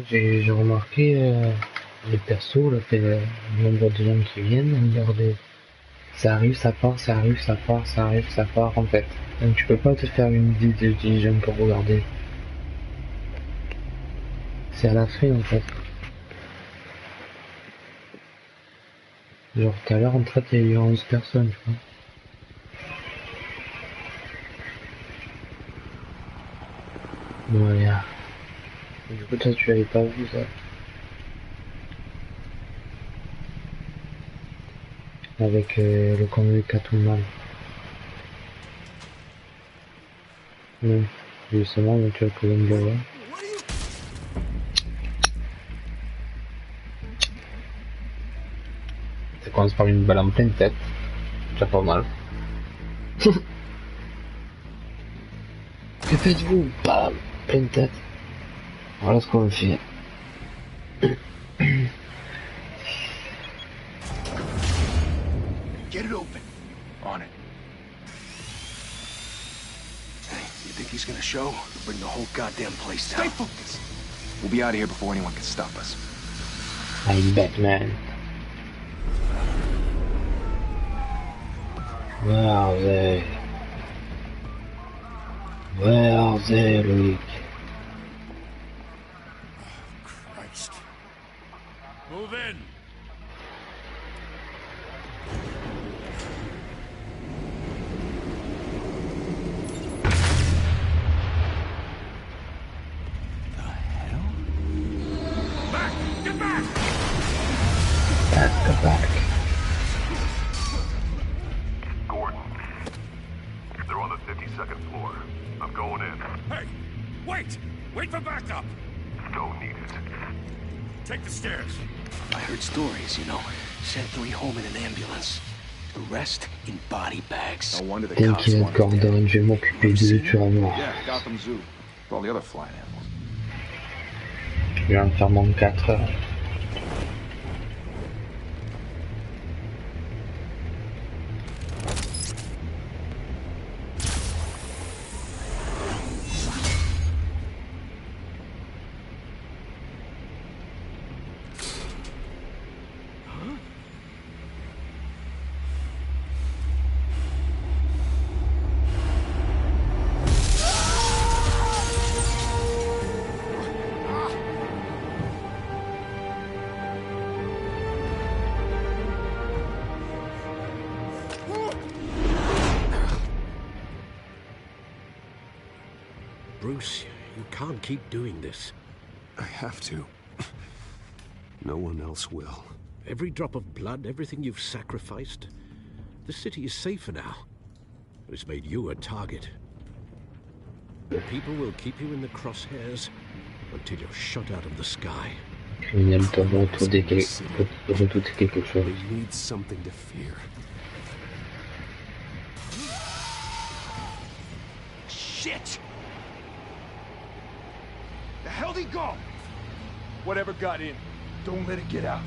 J'ai remarqué les persos, là, le nombre de gens qui viennent, regarder. Ça arrive, ça part, ça arrive, ça part, ça arrive, ça part en fait. Donc tu peux pas te faire une idée des gens pour regarder. C'est à la fin en fait. Genre tout à l'heure en fait il y a eu 11 personnes, tu vois. Voilà. Du coup toi tu l'avais pas vu ça. Avec le convoi Catwoman. Non. Justement, donc tu vas pouvoir me le voir. Ça commence par une balle en pleine tête. Déjà pas mal. Que faites-vous? Bam! Pleine tête. Voilà ce qu'on fait. Get it open. On it. Hey, you think he's gonna show? Bring the whole goddamn place down. Stay focused. We'll be out of here before anyone can stop us. I'm Batman. Where are they? Where are they, Luke? Oh, Christ. Move in. The hell? Back! Get back! Back to back. Gordon, they're on the 52nd floor. I'm going in. Hey! Wait! Wait for backup! Don't need it. Take the stairs. I heard stories, you know. Sent 3 home in an ambulance. The rest in body bags. No wonder the cops T'inquiète, wanted Gordon, je vais m'occuper d'eux, tu vas voir. Yeah, Gotham Zoo. With all the other flying animals. Je vais en faire mon 4 heures. Bruce, you can't keep doing this. I have to. No one else will. Every drop of blood, everything you've sacrificed. The city is safer now. It's made you a target. The people will keep you in the crosshairs until you're shot out of the sky. Criminel doit redouter quelque chose. We need something to fear. Shit! The hell'd he go? Whatever got in, don't let it get out.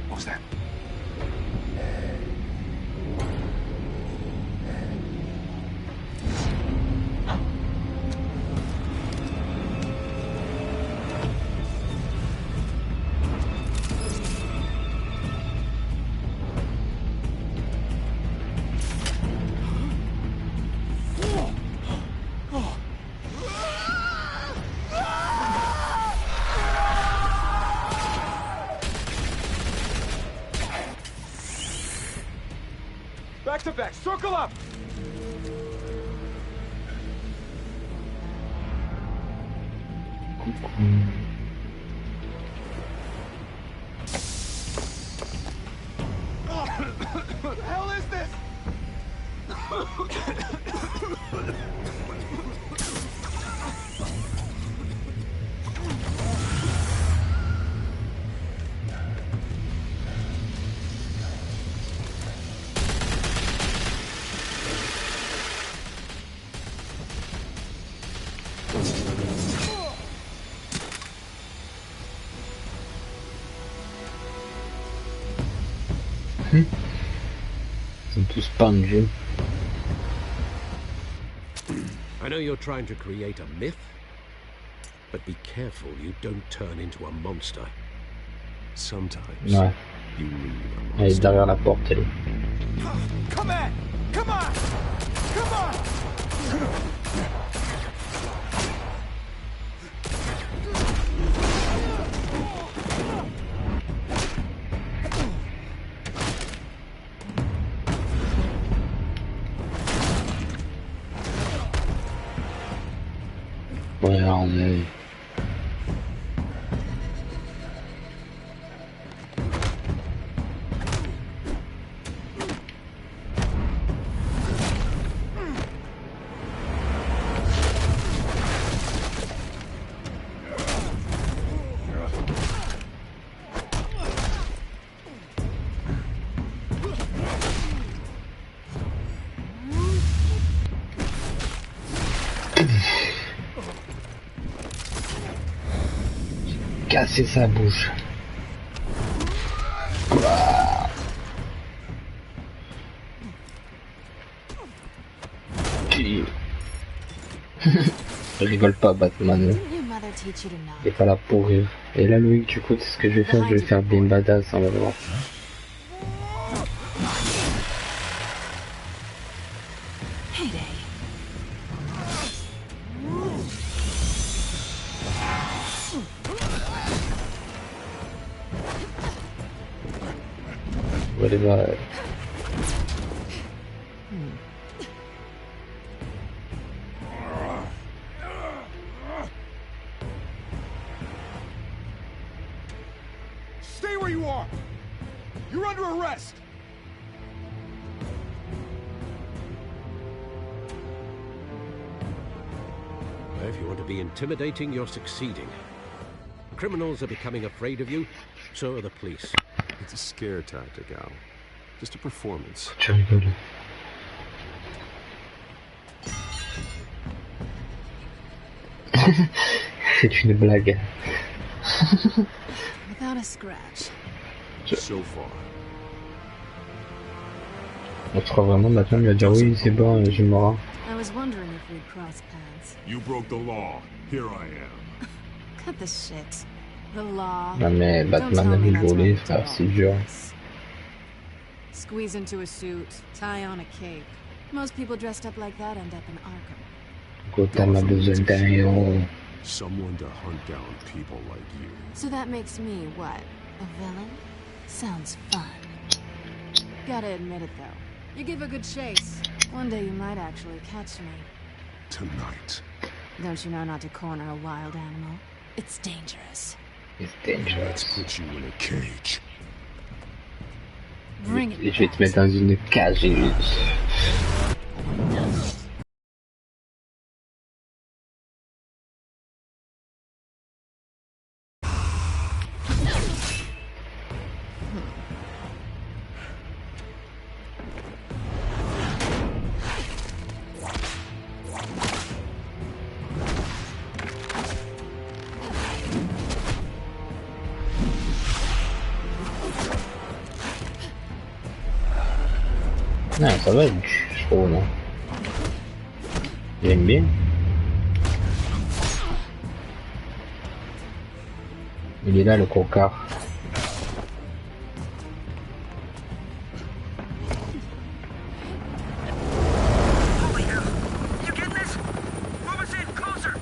What was that? Back to back, circle up! What the hell is this? Ils sont tous pendus. I know you're trying to create a myth, but be careful you don't turn into a monster. Sometimes Ouais, you need a elle est monster. derrière la porte, elle est. Come on! Come on! Come on! Ouais, on est... Casser sa bouche. Rigole pas, Batman. Didn't your mother teach you to knock? Il est pas là pour rire. Et là, Loïc, du coup, c'est ce que je vais faire. Je vais faire bien badass, on va voir. Heyday. On va aller voir. Stay where you are! You're under arrest! Well, if you want to be intimidating, you're succeeding. Criminals are becoming afraid of you, so are the police. It's a scare tactic, Al. Just a performance. Tu rigoles. C'est une blague. Without a scratch. So far. On se croit vraiment, Batman il va dire oui, c'est bon, je me rends. I was wondering if we'd cross paths. You broke the law. Here I am. Cut the shit. The law. Non mais Don't Batman tell a me that's what rigolé, we frère, do. c'est dur. Squeeze into a suit, tie on a cape. Most people dressed up like that end up in Arkham. Gotham a besoin d'un héros. Someone to hunt down people like you. So that makes me what? A villain? Sounds fun. Gotta admit it though. You give a good chase. One day you might actually catch me. Tonight. Don't you know not to corner a wild animal? It's dangerous. C'est Let's dangerous. put you in a cage. Bring it Je vais te back. mettre dans une cage. Non, ça va, je trouve, non. J'aime bien. Il est là, le cocard. You getting this? Move us in closer!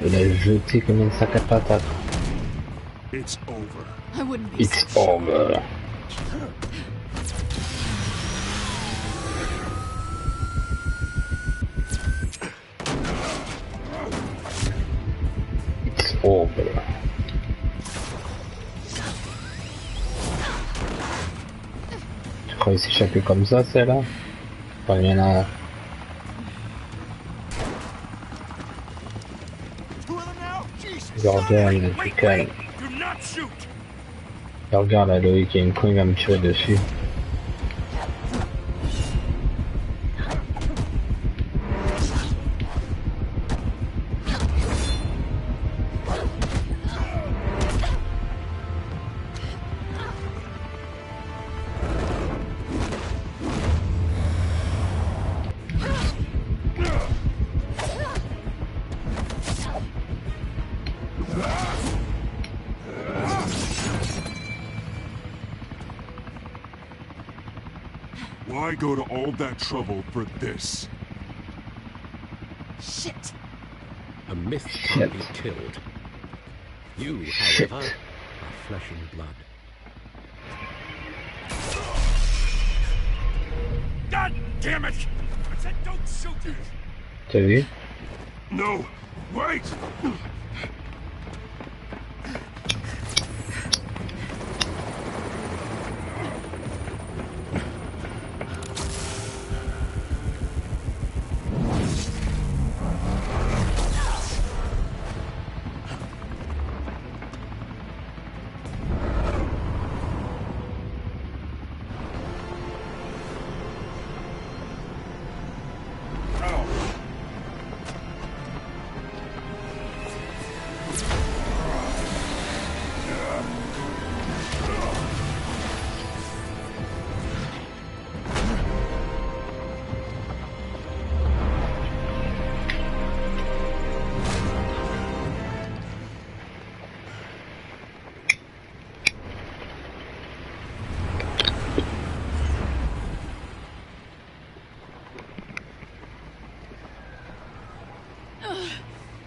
Il a jeté comme un sac à patates. It's over. I wouldn't be It's so sure. over. It's over. Tu crois qu'il s'échapper comme ça, celle-là? Pas rien à... Two of them now? Jesus! Gordon, tu calmes. Do not shoot! Regarde là, Loïc, il y a une con, il va me tirer dessus. Why go to all that trouble for this? Shit! A myth can't be killed. You, Shit. however, are flesh and blood. God damn it! I said don't shoot me! T'as vu? No! Wait!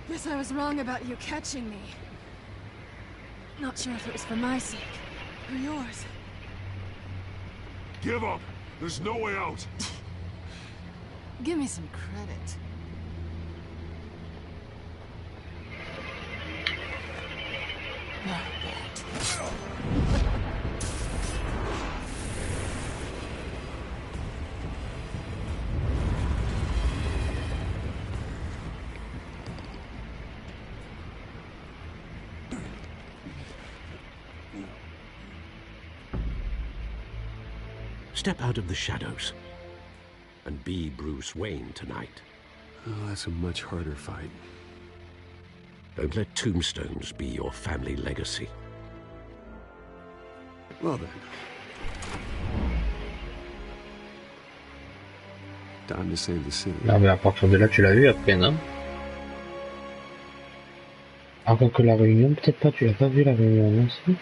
Guess I was wrong about you catching me. Not sure if it was for my sake or yours. Give up! There's no way out! Give me some credit. Step out of the shadows and be Bruce Wayne tonight. Oh, that's a much harder fight. Don't let tombstones be your family legacy. Well then. Time to save the city. Non mais à partir de là tu l'as vu après, non? Encore que la réunion, peut-être pas, tu l'as pas vu la réunion, non si?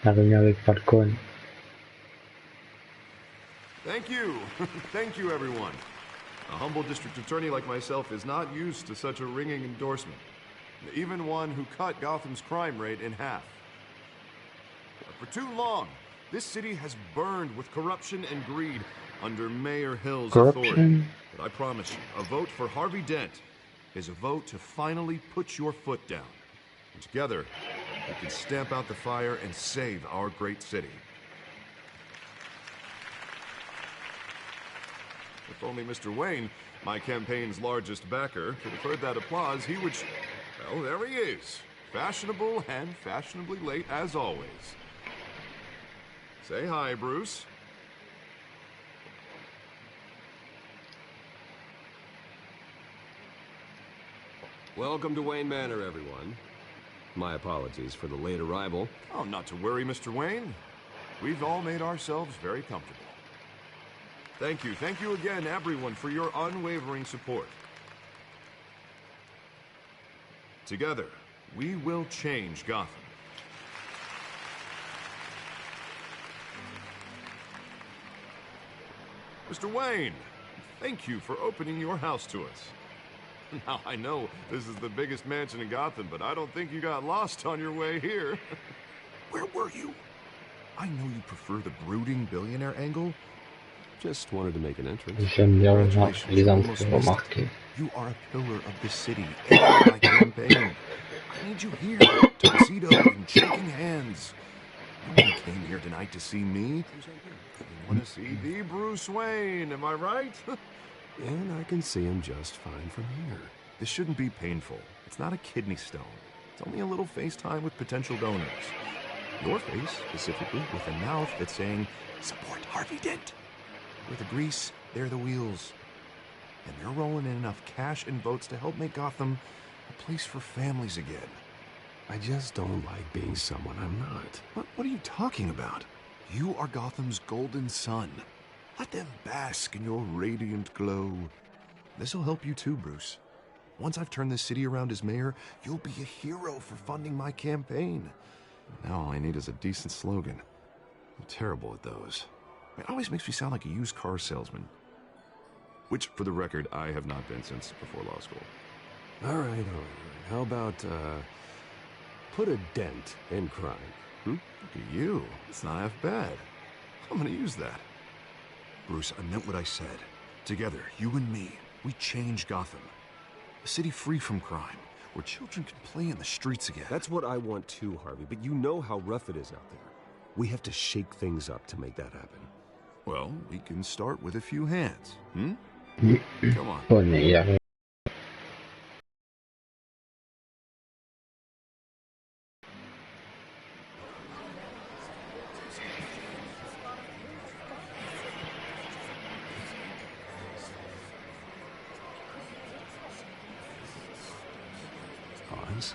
La réunion avec Falcon. Thank you. Thank you, everyone. A humble district attorney like myself is not used to such a ringing endorsement. Even one who cut Gotham's crime rate in half. For too long, this city has burned with corruption and greed under Mayor Hill's authority. But I promise you, a vote for Harvey Dent is a vote to finally put your foot down. And together, we can stamp out the fire and save our great city. If only Mr. Wayne, my campaign's largest backer, could have heard that applause, he would... Well, there he is. Fashionable and fashionably late as always. Say hi, Bruce. Welcome to Wayne Manor, everyone. My apologies for the late arrival. Oh, not to worry, Mr. Wayne. We've all made ourselves very comfortable. Thank you again, everyone, for your unwavering support. Together, we will change Gotham. Mr. Wayne, thank you for opening your house to us. Now, I know this is the biggest mansion in Gotham, but I don't think you got lost on your way here. Where were you? I know you prefer the brooding billionaire angle. Just wanted to make an entrance. J'aime bien les entrées remarquées. You are a pillar of the city and my campaign. I need you here, tuxedoed and shaking hands. No one came here tonight to see me. You want to see the Bruce Wayne, am I right? And I can see him just fine from here. This shouldn't be painful. It's not a kidney stone. It's only a little FaceTime with potential donors. Your face, specifically, with a mouth that's saying, support Harvey Dent. We're the grease, they're the wheels. And they're rolling in enough cash and votes to help make Gotham a place for families again. I just don't like being someone I'm not. What are you talking about? You are Gotham's golden sun. Let them bask in your radiant glow. This'll help you too, Bruce. Once I've turned this city around as mayor, you'll be a hero for funding my campaign. Now all I need is a decent slogan. I'm terrible at those. It always makes me sound like a used car salesman. Which, for the record, I have not been since before law school. All right. How about, put a dent in crime? Look at you. It's not half bad. I'm gonna use that. Bruce, I meant what I said. Together, you and me, we change Gotham. A city free from crime, where children can play in the streets again. That's what I want too, Harvey, but you know how rough it is out there. We have to shake things up to make that happen. Well, we can start with a few hands, Come on. Ouais, mais il y a rien. Hans?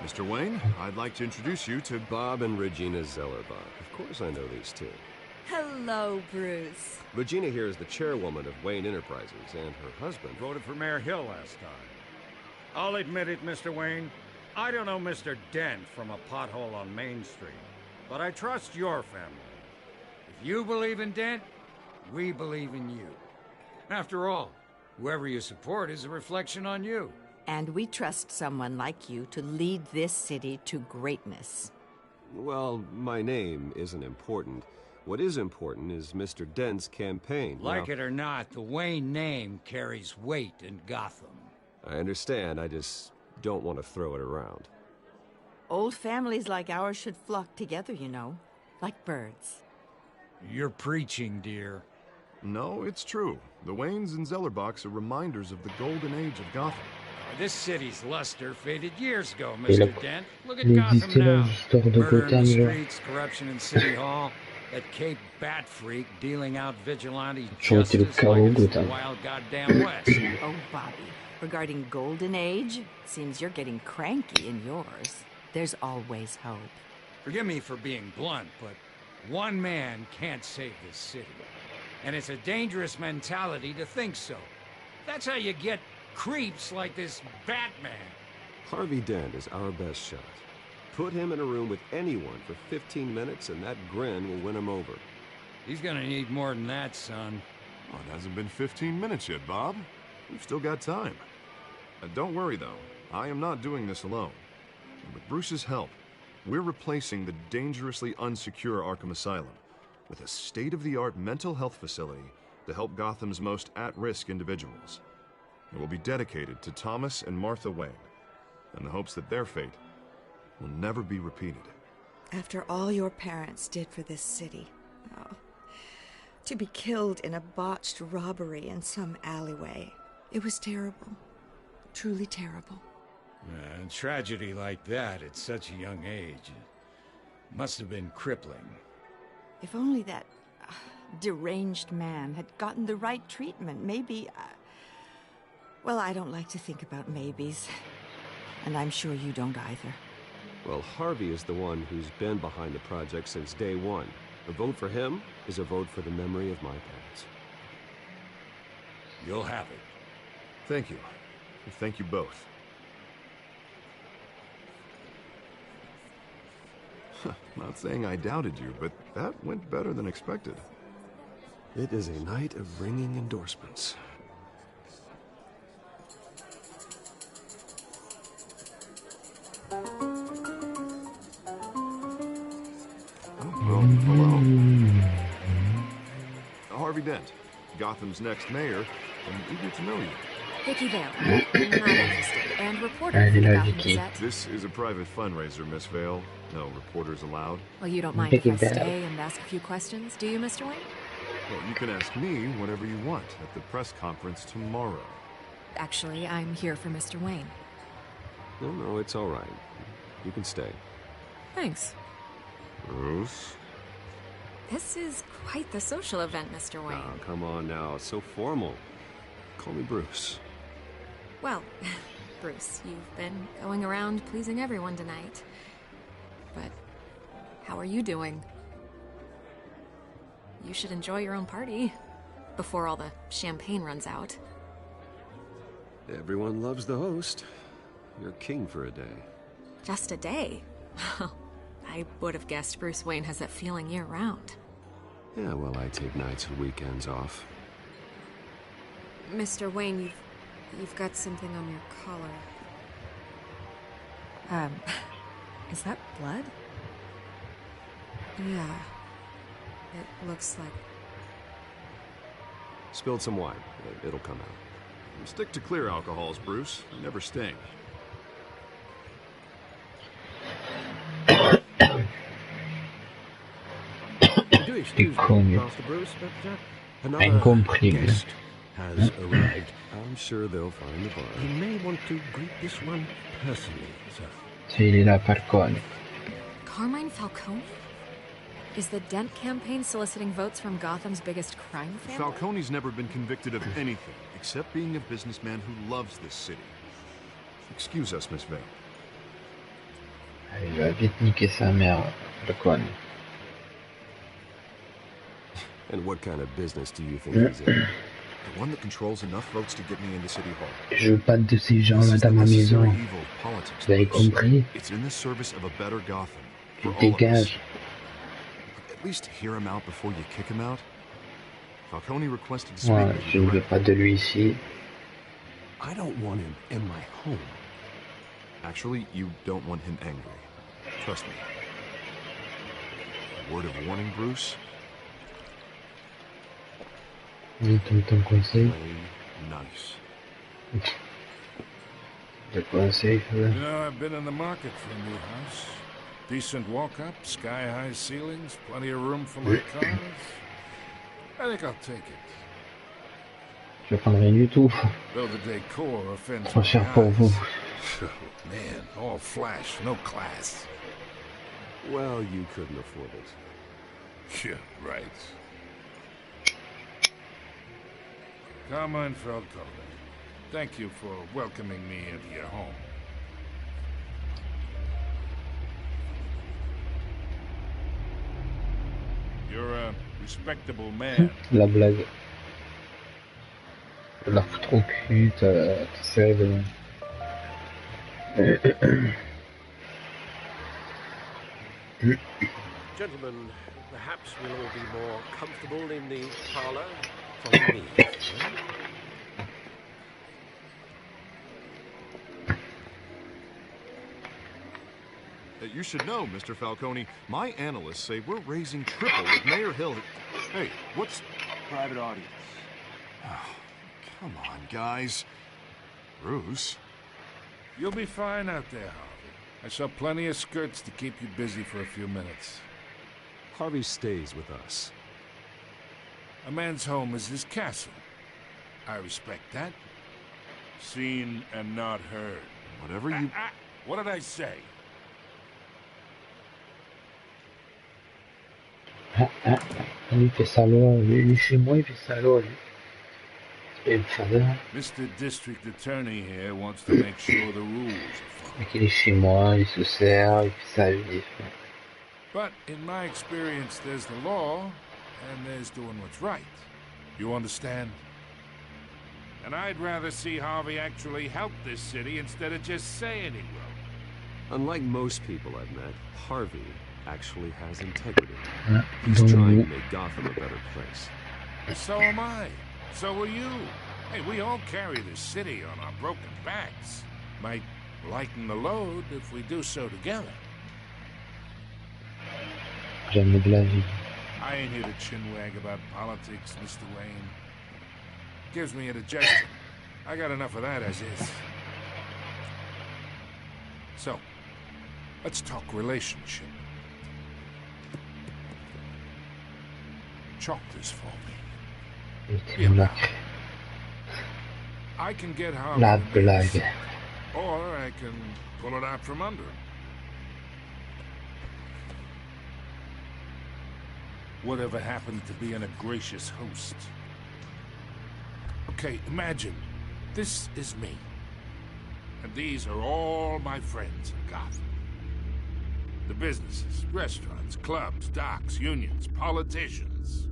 Mr. Wayne, I'd like to introduce you to Bob and Regina Zellerbach. Of course I know these two. Hello, Bruce. Regina here is the chairwoman of Wayne Enterprises, and her husband... Voted for Mayor Hill last time. I'll admit it, Mr. Wayne. I don't know Mr. Dent from a pothole on Main Street, but I trust your family. If you believe in Dent, we believe in you. After all, whoever you support is a reflection on you. And we trust someone like you to lead this city to greatness. Well, my name isn't important. What is important is Mr. Dent's campaign. Like it or not, the Wayne name carries weight in Gotham. I understand, I just don't want to throw it around. Old families like ours should flock together, you know, like birds. You're preaching, dear. No, it's true. The Waynes and Zellerbachs are reminders of the golden age of Gotham. This city's luster faded years ago, Et Mr. Dent. Look at les Gotham now. distillats d'histoire de Murder in the Gotham, genre. streets, corruption in City Hall, that Cape Bat Freak dealing out vigilante J'aurais été le justice chaos, like it's the Gotham. wild goddamn West. Oh, Bobby, regarding Golden Age, seems you're getting cranky in yours. There's always hope. Forgive me for being blunt, but one man can't save this city. And it's a dangerous mentality to think so. That's how you get creeps like this Batman. Harvey Dent is our best shot. Put him in a room with anyone for 15 minutes and that grin will win him over. He's gonna need more than that, son. Oh, it hasn't been 15 minutes yet, Bob. We've still got time. Don't worry, though. I am not doing this alone. And with Bruce's help, we're replacing the dangerously unsecure Arkham Asylum with a state-of-the-art mental health facility to help Gotham's most at-risk individuals. It will be dedicated to Thomas and Martha Wayne, in the hopes that their fate will never be repeated. After all your parents did for this city, to be killed in a botched robbery in some alleyway, it was terrible. Truly terrible. A tragedy like that at such a young age must have been crippling. If only that deranged man had gotten the right treatment, maybe... Well, I don't like to think about maybes. And I'm sure you don't either. Well, Harvey is the one who's been behind the project since day one. A vote for him is a vote for the memory of my parents. You'll have it. Thank you. Thank you both. Not saying I doubted you, but that went better than expected. It is a night of ringing endorsements. Well, hello. Harvey Dent, Gotham's next mayor, and eager to know you. Vicky Vale. Not interested. And reporter Allez for the là, Gotham Vicky. Gazette. This is a private fundraiser, Miss Vale. No reporters allowed. Well, you don't mind if Vicky I Vale. stay and ask a few questions, do you, Mr. Wayne? Well, you can ask me whatever you want at the press conference tomorrow. Actually, I'm here for Mr. Wayne. No, it's all right. You can stay. Thanks. Bruce? This is quite the social event, Mr. Wayne. Oh, come on now. It's so formal. Call me Bruce. Well, Bruce, you've been going around pleasing everyone tonight. But how are you doing? You should enjoy your own party before all the champagne runs out. Everyone loves the host. You're king for a day. Just a day? I would have guessed Bruce Wayne has that feeling year-round. Yeah, well, I take nights and weekends off. Mr. Wayne, you've got something on your collar. Is that blood? Yeah. It looks like... Spilled some wine. It'll come out. Stick to clear alcohols, Bruce. They never stink. Do excuse me, Master Bruce, but another guest has arrived. I'm sure they'll find the bar. You may want to greet this one personally, sir. C'est la Falcone. Carmine Falcone? Is the Dent campaign soliciting votes from Gotham's biggest crime family? Falcone's never been convicted of anything, except being a businessman who loves this city. Excuse us, Miss Vane. Il va vite niquer sa mère, Falcone. And what kind of business do you think he's in? The one that controls enough votes to get me into City Hall. Je veux pas de ces gens-là dans ma maison. Vous avez compris? It's in the service of a better Gotham. Tu dégages. At least hear him out before you kick him out. Falcone requested to speak Ouais, with je you ne veux pas de lui ici. I don't want him in my home. Actually, you don't want him angry. Trust me. Word of warning, Bruce? Ton conseil. Play nice. De conseil, You know, I've been in the market for a new house. Decent walk-up, sky-high ceilings, plenty of room for my cars. I think I'll take it. Je vais prendre rien du tout. Though the decor offends Trop my cher pour vous. eyes. Man, all flash, no class. Well, you couldn't afford it. Yeah, right. Carmine Falcone, thank you for welcoming me into your home. You're a respectable man. La blague. Je la foutre au cul, t'as serré Gentlemen, perhaps we'll all be more comfortable in the parlor. Follow me. You should know, Mr. Falcone, my analysts say we're raising triple with Mayor Hill. Hey, what's... Private audience. Oh, come on, guys. Bruce? You'll be fine out there, Harvey. I saw plenty of skirts to keep you busy for a few minutes. Harvey stays with us. A man's home is his castle. I respect that. Seen and not heard. Whatever you... What did I say? Il fait sa loi, lui chez moi il fait sa loi lui. C'est pas une fada. Mr. District Attorney here wants to make sure the rules are followed. Il est chez moi, il se sert, il fait sa vie. But in my experience, there's the law, and there's doing what's right. You understand? And I'd rather see Harvey actually help this city instead of just saying he will. Unlike most people I've met, Harvey actually has integrity. He's trying to make Gotham a better place. So am I. So are you. Hey, we all carry this city on our broken backs. Might lighten the load if we do so together. Jamais de la vie. I ain't here to chinwag about politics, Mr. Wayne. Gives me indigestion. I got enough of that as is. So, let's talk relationship. Chalk this for me. Yeah. I can get Harvey La to make blague. this, or I can pull it out from under him. Whatever happened to being a gracious host? Okay, imagine, this is me. And these are all my friends in Gotham. The businesses, restaurants, clubs, docks, unions, politicians.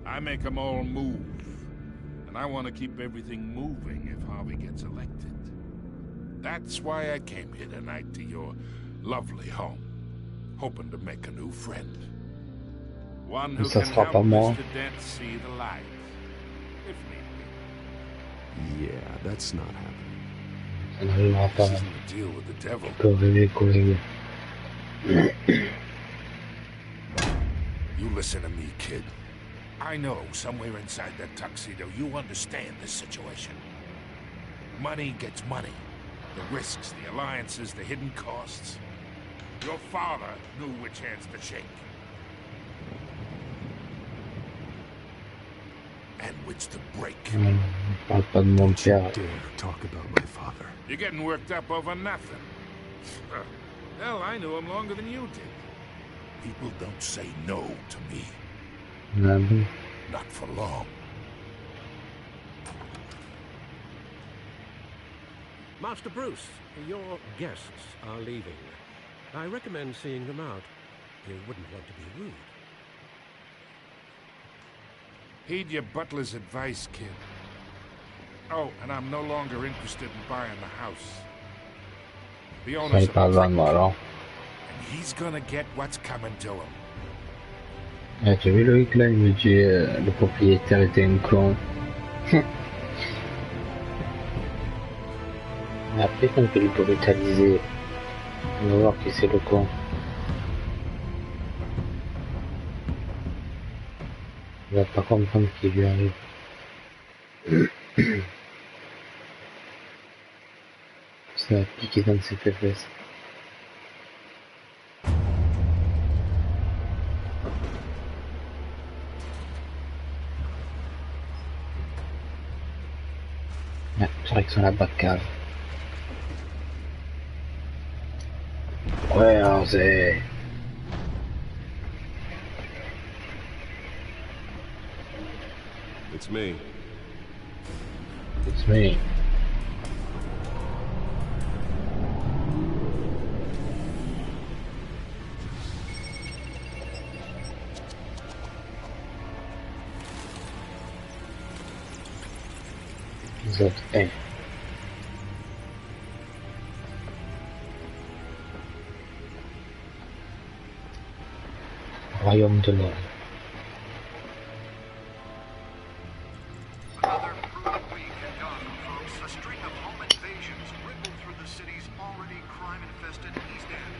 I make them all move. And I want to keep everything moving if Harvey gets elected. That's why I came here tonight to your lovely home, hoping to make a new friend. One who Ça can sera help pas moi. Mr. Dent see the light, if need be. Yeah, that's not happening. Ça n'arrivera This pas. isn't a deal with the devil. Tu peux rêver, collègue. You listen to me, kid. I know somewhere inside that tuxedo you understand this situation. Money gets money. The risks, the alliances, the hidden costs. Your father knew which hands to shake. And which to break. Parle pas de mon Don't you père. dare talk about my father. You're getting worked up over nothing. Hell, I knew him longer than you did. People don't say no to me. Ah bon? Not for long. Master Bruce, your guests are leaving. I recommend seeing them out. You wouldn't want to be rude. Heed your butler's advice, kid. Oh, and I'm no longer interested in buying the house. The Ça owner's y a parle prick, moi alors. and he's gonna get what's coming to him. Ah, tu as vu Loïc là, il me dit le propriétaire était un clone. Mais après quand on peut le brutaliser, on va voir qui c'est le con. Il va pas comprendre ce qui lui arrive. Ça va piquer dans ses fesses. Ah, direction la Batcave. Ouais, alors c'est... It's me. It's me. Les autres, Royaume de l'Or. Another brutal week in Gotham, folks. A string of home invasions rippled through the city's already crime-infested East End.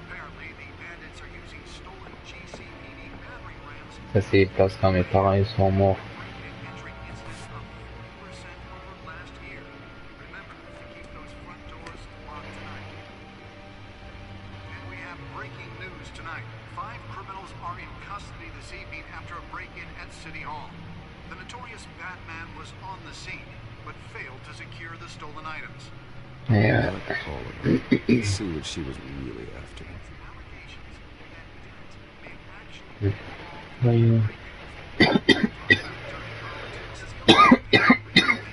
Apparently, the bandits are using stolen GCPD battering rams. Ça c'est les places quand mes parents ils sont morts. Entry incidents up 50% over last year. Remember to keep those front doors locked tonight. And we have breaking news tonight. 5 criminals are in custody this evening after a break-in at City Hall. The notorious Batman was on the scene, but failed to secure the stolen items. Yeah. Not all of them. Let's see what she was really after. Allegations that Dent may actually Voyons.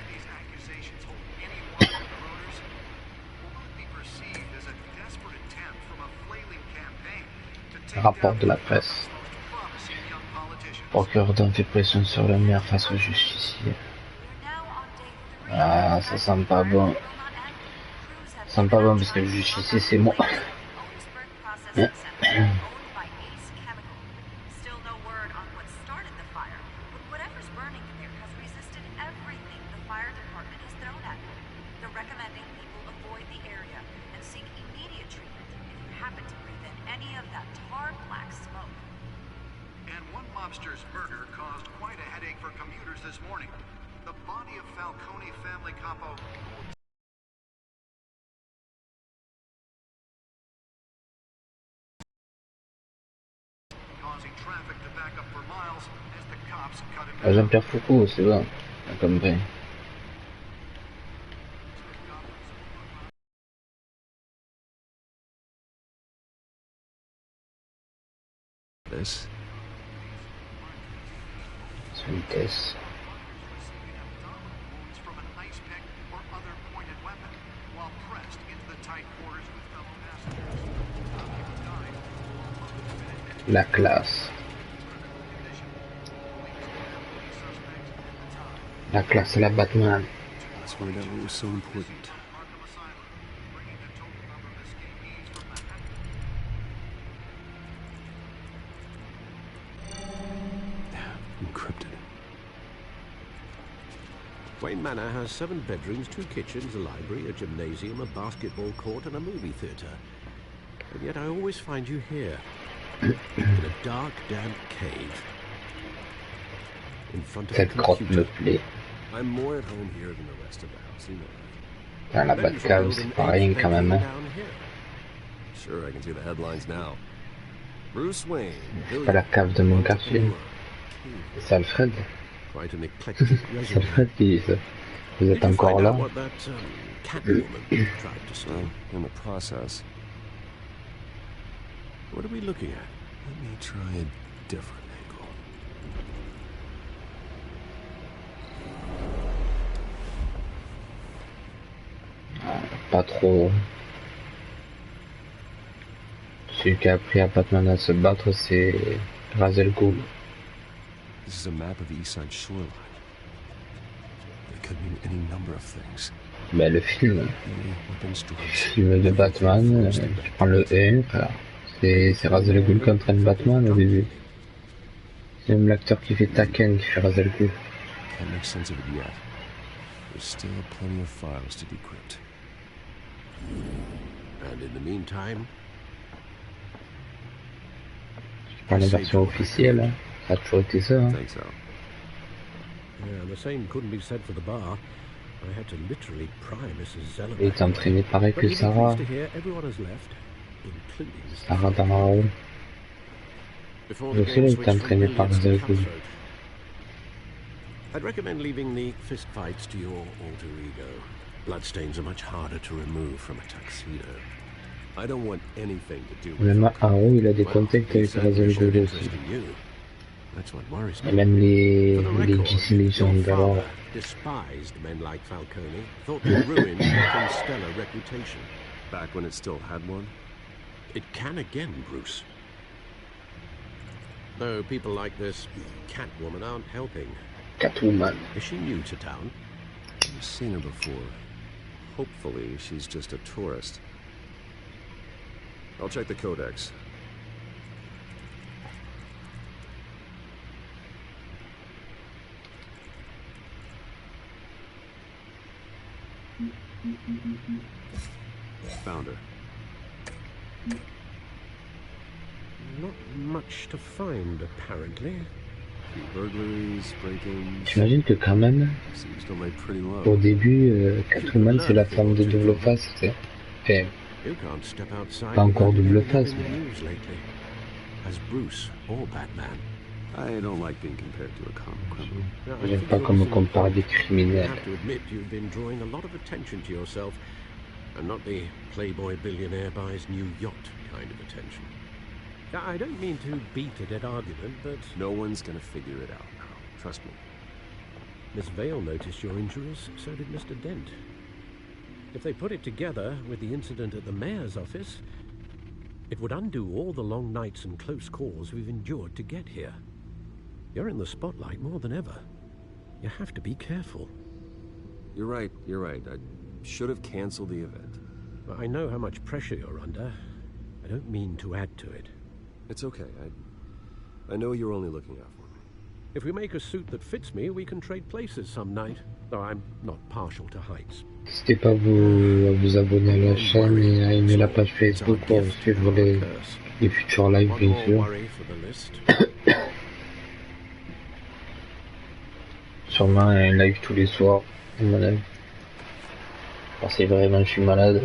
these accusations hold any water with the voters, or will it be perceived as a desperate attempt from a flailing campaign to take Rapport down de la one of presse. the most promising young politicians? Procureur d'homme fait pression sur le maire face au justicier. Ah, ça sent pas bon. Ça sent pas bon parce que le justicier c'est moi. Still no word on what started the fire, but whatever's burning there has resisted everything the fire department has thrown at it. They're recommending people avoid the area and seek immediate treatment if you happen to breathe in any of that tar black smoke. And one mobster's murder caused quite a headache for commuters this morning. The body of Falcone family capo causing traffic to back up for miles as the cops cut him Ah, down. Jean-Pierre Foucault, c'est bon. Comme vrai. This? C'est une caisse. Receiving abdominal wounds from an ice pick or other pointed weapon while pressed into the tight quarters with fellow passengers. People died along with the minute La classe. condition. Police have any suspects at the time. La classe, c'est la Batman. Let's find out what was so important. Arkham Asylum. Wayne Manor has 7 bedrooms, 2 kitchens, a library, a gymnasium, a basketball court, and a movie theatre. And yet I always find you here, in a dark, damp cave, in front of a Cette grotte me computer. plaît. I'm more at home here than the rest of the house, you know that. Putain, la Batcave, c'est pas rien quand même. Hein. Sure, I can see the headlines now. Bruce Wayne. C'est pas la cave de mon quartier. C'est Alfred. Quite an eclectic C'est resume. Alfred qui dit ça. Vous Did êtes you encore find là? out what that Catwoman tried to steal? Well, in the process. What are we looking at? Let me try a different angle. Pas trop. Celui qui a appris à Batman à se battre, c'est Ra's al Ghul. This is a map of the East Side shoreline. It could mean any number of things. Ben, le film, Weapons, drugs. film de Batman, tu prends le 1, frère. C'est Ra's al Ghul qui entraîne Batman au début. C'est même l'acteur qui fait Taken qui fait Ra's al Ghul. Can't make sense of it yet. There's still plenty of files to decrypt. And in the meantime, Tu prends la version officielle, hein. Ça a toujours été ça. Hein. Think so. yeah, the same couldn't be said for the bar. I had to literally pry Mrs. Zeller. Il est entraîné pareil But que you'll be Sarah. pleased to hear everyone has left, including Mr. Sarah Darrow. Before Mais the aussi, game il switched est from entraîné par billiards Ra's al to Ghul. cutthroat. I'd recommend leaving the fist fights to your alter ego. Bloodstains are much harder to remove from a tuxedo. I don't want anything to do with Même Arrow, il a des Well, contacts he avec Ra's certainly al showed Ghul interest aussi. in you. That's what worries Et me. même les For the record, DC Legion your d'alors. father despised men like Falcone, thought they ruined Gotham's stellar reputation. back when it still had one. It can again, Bruce. Though people like this Catwoman aren't helping. Catwoman. Is she new to town? I've seen her before. Hopefully, she's just a tourist. I'll check the codex. Found her. Not much to find, apparently. Few burglaries, break-ins. J'imagine que quand même, Seems to lay pretty low. au début, Catwoman c'est la forme de double face, tu sais. Enfin, You can't step outside pas encore without double hearing face, it in the mais news lately. As Bruce or Batman. I don't like being compared to a comic criminal. Now, I j'aime think pas you're qu'on me missing the compare point. des You criminels. have to admit you've been drawing a lot of attention to yourself, and not the playboy billionaire buys new yacht kind of attention. Now, I don't mean to beat a dead argument, but No one's gonna figure it out now. Trust me. Miss Vale noticed your injuries, so did Mr. Dent. If they put it together with the incident at the mayor's office, it would undo all the long nights and close calls we've endured to get here. You're in the spotlight more than ever. You have to be careful. You're right. I should have canceled the event. I know how much pressure you're under. I don't mean to add to it. It's okay. I know you're only looking out for me. If we make a suit that fits me, we can trade places some night. Though I'm not partial to heights. N'hésitez pas à vous abonner à la chaîne et à aimer la page Facebook pour suivre les futurs lives, One bien more sûr. worry for the list. Sûrement un live tous les soirs, à mon avis. Quand c'est vraiment je suis malade.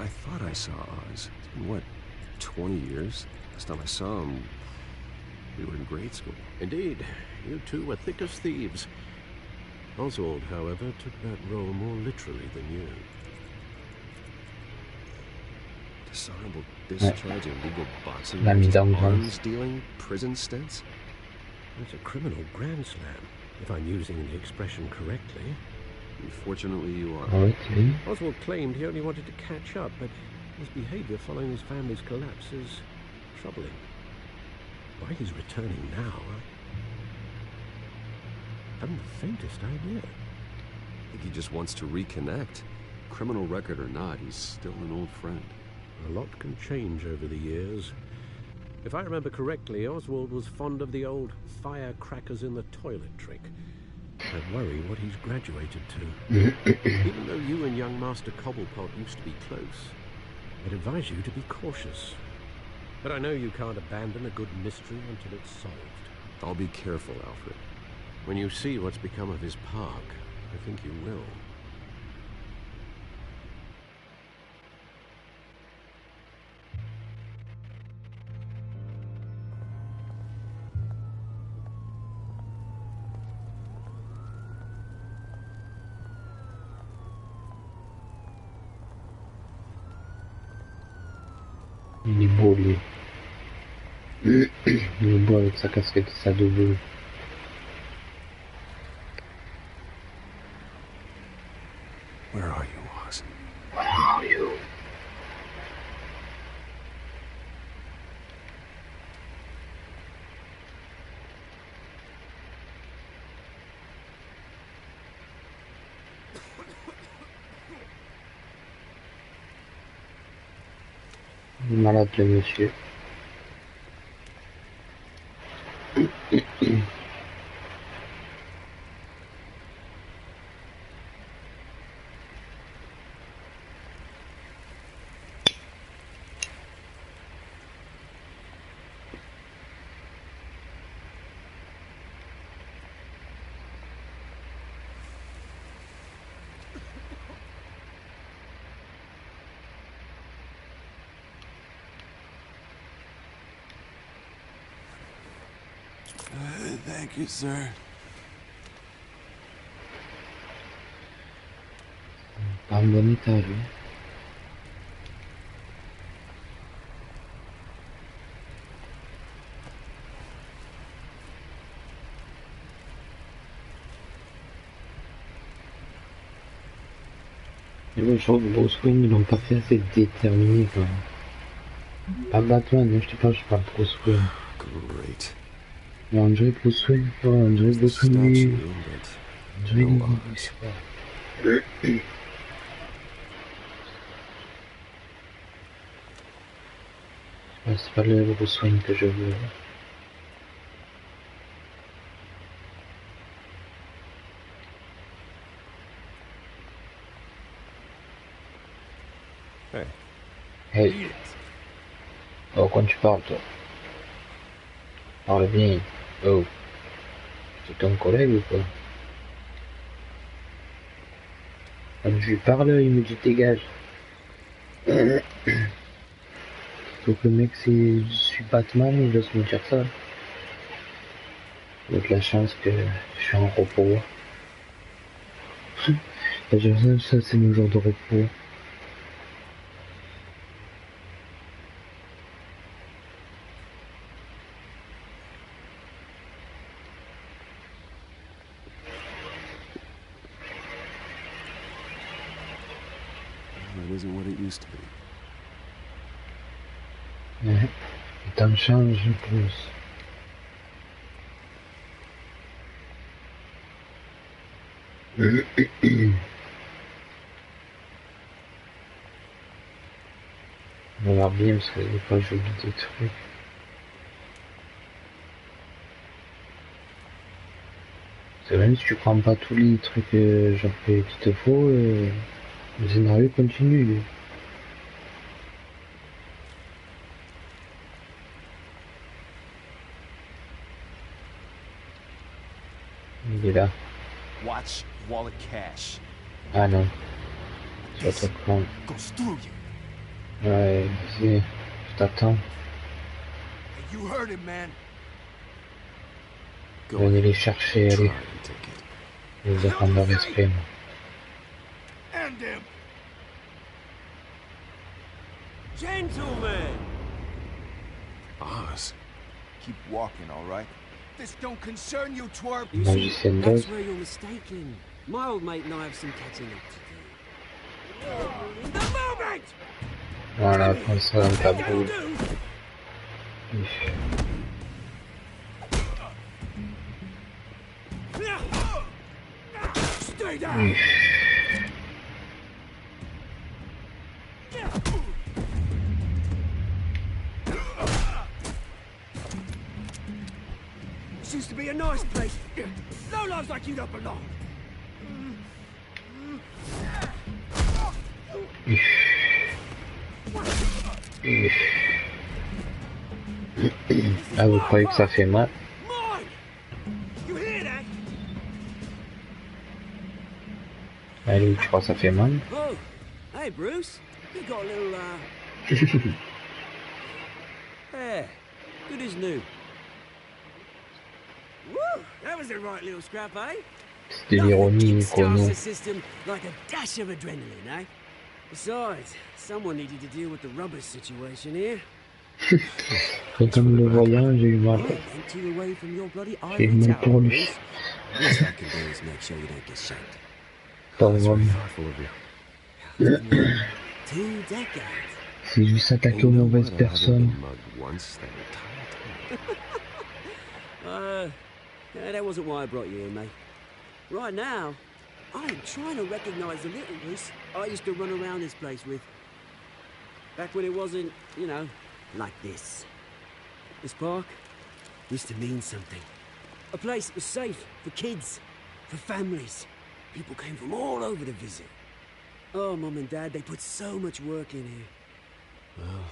I thought I saw Oz. It's been, what, 20 years? Last time I saw him, we were in grade school. Indeed, you two were thick as thieves. Oswald, however, took that role more literally than you. Dishonorable discharge, illegal boxing, La mise en arms dealing, prison stints. It's a criminal grand slam, if I'm using the expression correctly. Unfortunately, you are. Ah ouais, t'es bien. Oswald claimed he only wanted to catch up, but his behavior following his family's collapse is troubling. Why he's returning now, I haven't the faintest idea. I think he just wants to reconnect. Criminal record or not, he's still an old friend. A lot can change over the years. If I remember correctly, Oswald was fond of the old firecrackers in the toilet trick. I worry what he's graduated to. Even though you and young Master Cobblepot used to be close, I'd advise you to be cautious. But I know you can't abandon a good mystery until it's solved. I'll be careful, Alfred. When you see what's become of his park, I think you will. Il est beau, lui. Il est beau avec sa casquette et sa double. Where are you, Oz? Where are you? Il est malade, le monsieur. Thank you, sir. Pas en bon état, lui. Et moi, je trouve que Bruce Wayne, ils l'ont pas fait assez déterminé, quoi. Pas Batman, hein, je parle de Bruce Wayne. Great. Mais on dirait Bruce Wayne, quoi, on dirait Bruce Wayne, lui. On dirait lui, je sais pas. Ouais, c'est pas le Bruce Wayne que je veux. Hey. Hey. Oh, quand tu parles, toi. Parle bien. Oh. C'est ton collègue ou quoi? Quand je lui parle, il me dit dégage. Donc le mec, c'est je suis Batman, il ose me dire ça. Avec la chance que je suis en repos. Ça c'est mon jour de repos. That isn't what it used to be. Ouais. Le temps change plus. On va voir bien parce que des fois j'oublie des trucs. C'est même si tu prends pas tous les trucs genre qu'il te faut, le scénario continue. Il est là. Watch wallet cash. Ah non. C'est autre con. Goes through you. Ouais, vas-y. Je t'attends. You heard him, man. Venez les chercher, allez. Je vais vous apprendre le respect, moi. End him. Gentlemen! Oz. Keep walking, all right? This don't concern you, twerp. You see, Magician that's does. where you're mistaken. My old mate and I have some catching up to do. The moment! Voilà, prends ça dans ta boule. Stay down. This used to be a nice place. No lives like you don't belong. Ah, vous croyez que ça fait mal? You hear that? Allez, tu crois que ça fait mal? Oh, hey Bruce, you got a little yeah, good as new. Woo, that was a right little scrap, eh? C'était l'ironie, Chrono. The system like a dash of adrenaline, eh? Besides, someone needed to deal with the rubber situation here. Quand on le voyant, j'ai eu mal. J'ai eu mal pour lui. C'est juste attaqué aux mauvaises personnes. That wasn't why I brought you here, mate. Right now, I'm trying to recognize the little Bruce I used to run around this place with. Back when it wasn't, you know, like this. This park used to mean something. A place that was safe for kids, for families. People came from all over to visit. Oh, Mum and Dad, they put so much work in here. Well,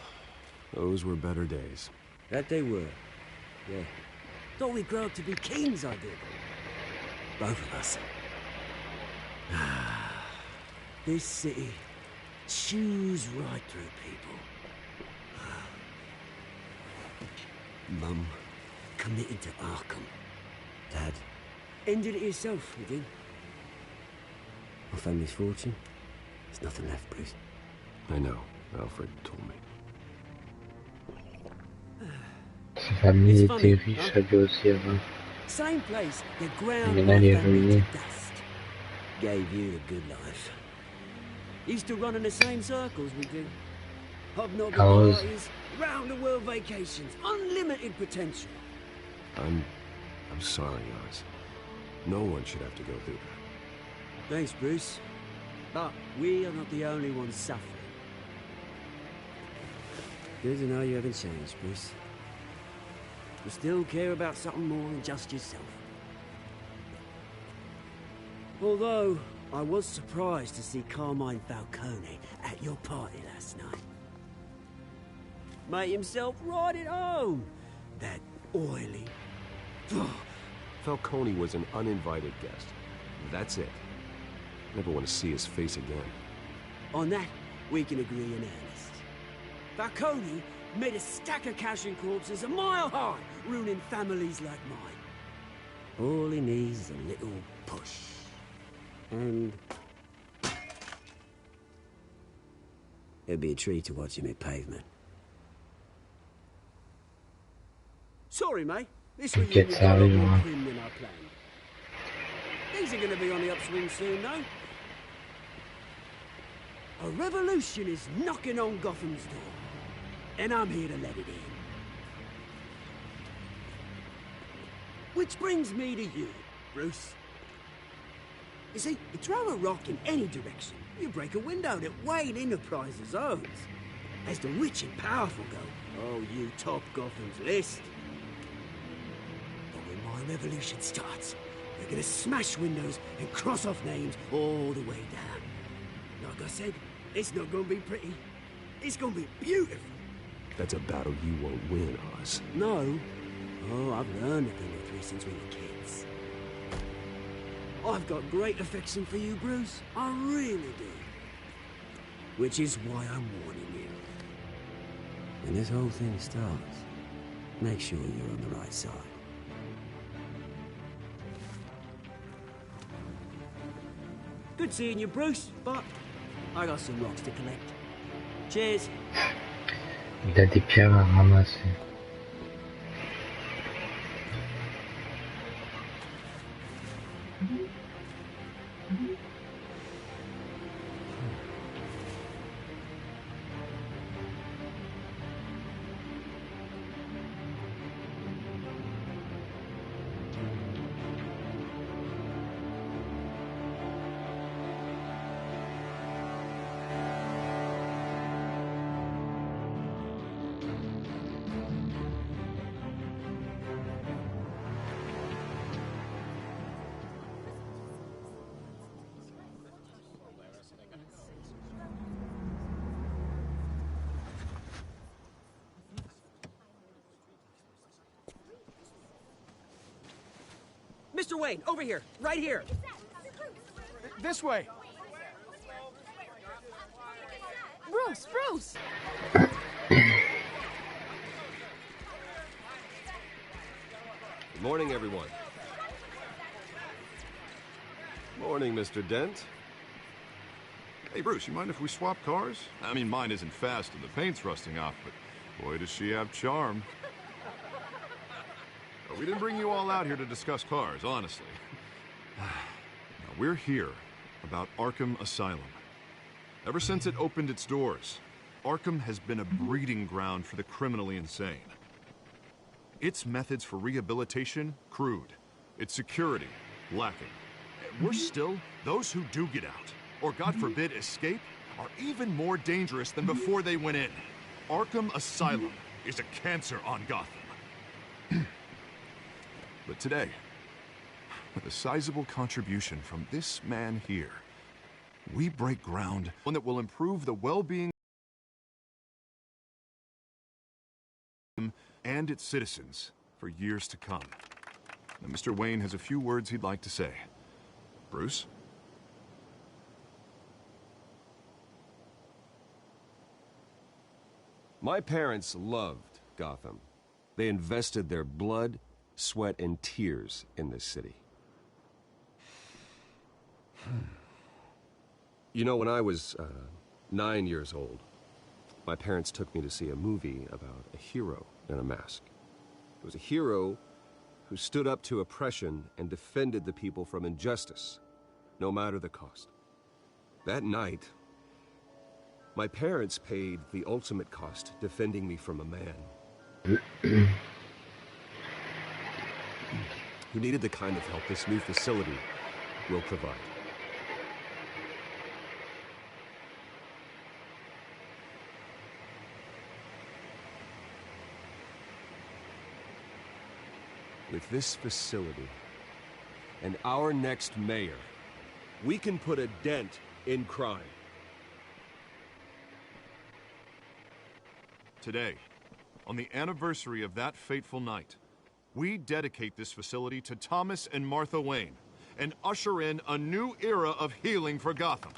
those were better days. That they were. Yeah. Thought we'd grow up to be kings, I did. Both of us. This city chews right through people. Mum committed to Arkham. Dad ended it yourself, you did. My family's fortune. There's nothing left, Bruce. I know. Alfred told me. Sa famille était riche, elle lui aussi avant. Same place that ground Mais là, elle est my family ruinée. to dust. Gave you a good life. Used to run in the same circles we do. Hobnobbing How's- parties, round the world vacations, unlimited potential. I'm sorry, Oz. No one should have to go through that. Thanks, Bruce. But we are not the only ones suffering. Good to know you haven't changed, Bruce. You still care about something more than just yourself. Although, I was surprised to see Carmine Falcone at your party last night. Made himself right at home. That oily... Falcone was an uninvited guest. That's it. Never want to see his face again. On that, we can agree in earnest. Falcone made a stack of cash and corpses a mile high, ruining families like mine. All he needs is a little push. And... it'd be a treat to watch him hit pavement. Sorry, mate. This T'inquiète, reunion ça got a lot more arrivera. prim than I planned. Things are gonna be on the upswing soon, though. A revolution is knocking on Gotham's door. And I'm here to let it in. Which brings me to you, Bruce. You see, you throw a rock in any direction, you break a window that Wayne Enterprises owns. As the rich and powerful go, oh, you top Gotham's list. But when my revolution starts, we're gonna smash windows and cross off names all the way down. Like I said, it's not gonna be pretty. It's gonna be beautiful. That's a battle you won't win, Oz. No. Oh, I've learned a thing or three since we were kids. I've got great affection for you, Bruce. I really do. Which is why I'm warning you. When this whole thing starts, make sure you're on the right side. Good seeing you, Bruce, but I got some rocks to collect. Cheers. Il a des pierres à ramasser. Mr. Wayne, over here, right here. This way. Bruce, Bruce! Good morning, everyone. Morning, Mr. Dent. Hey, Bruce, you mind if we swap cars? I mean, mine isn't fast and the paint's rusting off, but boy, does she have charm. We didn't bring you all out here to discuss cars, honestly. Now, we're here about Arkham Asylum. Ever since it opened its doors, Arkham has been a breeding ground for the criminally insane. Its methods for rehabilitation, crude. Its security, lacking. Worse still, those who do get out, or God forbid escape, are even more dangerous than before they went in. Arkham Asylum is a cancer on Gotham. But today, with a sizable contribution from this man here, we break ground, one that will improve the well-being and its citizens for years to come. Now, Mr. Wayne has a few words he'd like to say. Bruce? My parents loved Gotham. They invested their blood, sweat, and tears in this city. You know, when I was 9 years old, my parents took me to see a movie about a hero in a mask. It was a hero who stood up to oppression and defended the people from injustice, no matter the cost. That night, my parents paid the ultimate cost defending me from a man who needed the kind of help this new facility will provide. With this facility and our next mayor, we can put a dent in crime. Today, on the anniversary of that fateful night, we dedicate this facility to Thomas and Martha Wayne and usher in a new era of healing for Gotham.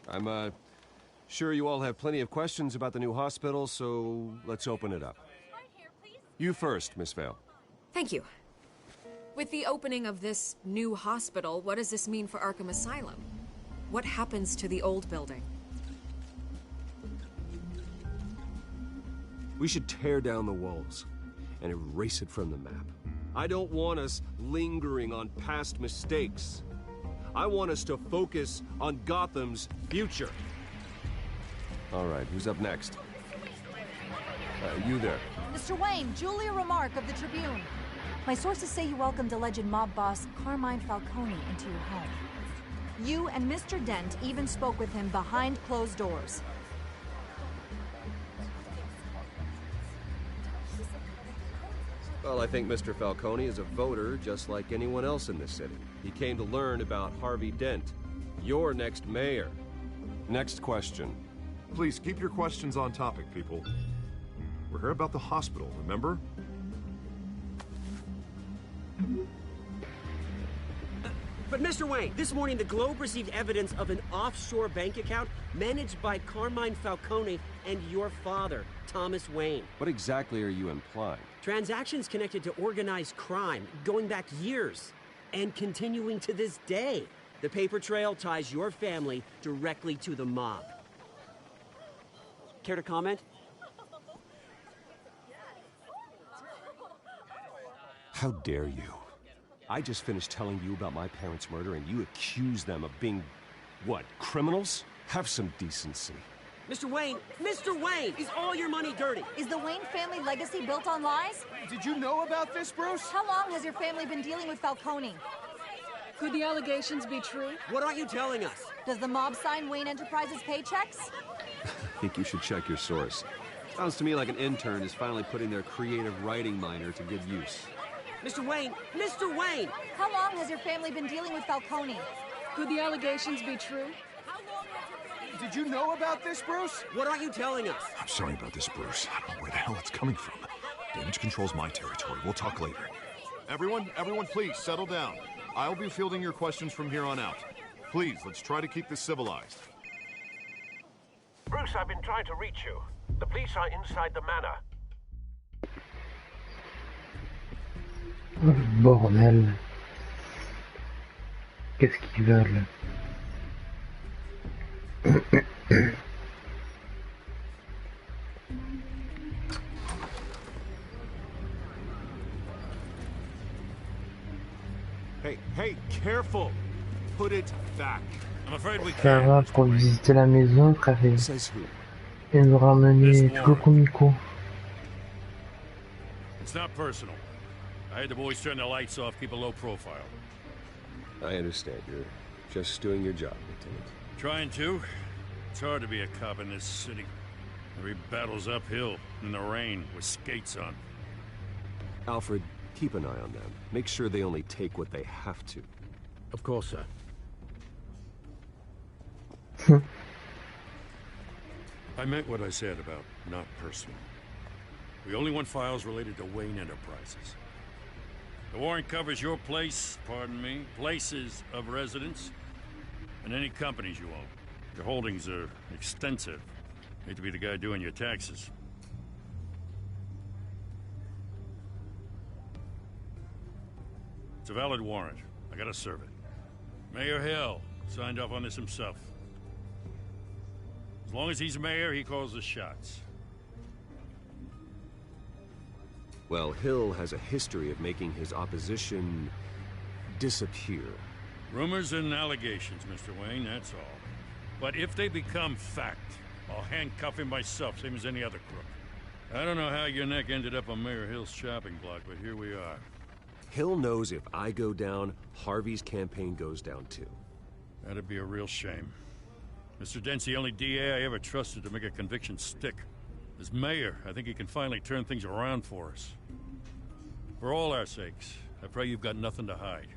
I'm sure you all have plenty of questions about the new hospital, so let's open it up. You first, Miss Vale. Thank you. With the opening of this new hospital, what does this mean for Arkham Asylum? What happens to the old building? We should tear down the walls and erase it from the map. I don't want us lingering on past mistakes. I want us to focus on Gotham's future. All right, who's up next? You there. Mr. Wayne, Julia Remark of the Tribune. My sources say you welcomed alleged mob boss Carmine Falcone into your home. You and Mr. Dent even spoke with him behind closed doors. Well, I think Mr. Falcone is a voter just like anyone else in this city. He came to learn about Harvey Dent, your next mayor. Next question. Please keep your questions on topic, people. We're here about the hospital, remember? But Mr. Wayne, this morning the Globe received evidence of an offshore bank account managed by Carmine Falcone and your father, Thomas Wayne. What exactly are you implying? Transactions connected to organized crime, going back years, and continuing to this day. The paper trail ties your family directly to the mob. Care to comment? How dare you? I just finished telling you about my parents' murder and you accuse them of being, what, criminals? Have some decency. Mr. Wayne, is all your money dirty? Is the Wayne family legacy built on lies? Did you know about this, Bruce? How long has your family been dealing with Falcone? Could the allegations be true? What aren't you telling us? Does the mob sign Wayne Enterprises paychecks? I think you should check your source. Sounds to me like an intern is finally putting their creative writing minor to good use. Mr. Wayne! How long has your family been dealing with Falcone? Could the allegations be true? Did you know about this, Bruce? What aren't you telling us? I'm sorry about this, Bruce. I don't know where the hell it's coming from. Damage control's my territory. We'll talk later. Everyone, please settle down. I'll be fielding your questions from here on out. Please, let's try to keep this civilized. Bruce, I've been trying to reach you. The police are inside the manor. Oh, bordel. Qu'est-ce qu'ils veulent? Hey, careful! Put it back. I'm afraid we Ça va can't. pour visiter la maison, frère. Says who? Et nous ramener tout le comico. It's not personal. I had the boys turn the lights off, keep a low profile. I understand. You're just doing your job, Lieutenant. Trying to. It's hard to be a cop in this city. Every battle's uphill, in the rain, with skates on. Alfred, keep an eye on them. Make sure they only take what they have to. Of course, sir. I meant what I said about not personal. We only want files related to Wayne Enterprises. The warrant covers your place, pardon me, places of residence, and any companies you own. Your holdings are extensive. Hate to be the guy doing your taxes. It's a valid warrant. I gotta serve it. Mayor Hill signed off on this himself. As long as he's mayor, he calls the shots. Well, Hill has a history of making his opposition disappear. Rumors and allegations, Mr. Wayne, that's all. But if they become fact, I'll handcuff him myself, same as any other crook. I don't know how your neck ended up on Mayor Hill's chopping block, but here we are. Hill knows if I go down, Harvey's campaign goes down too. That'd be a real shame. Mr. Dent's the only DA I ever trusted to make a conviction stick. As mayor, I think he can finally turn things around for us. For all our sakes, I pray you've got nothing to hide.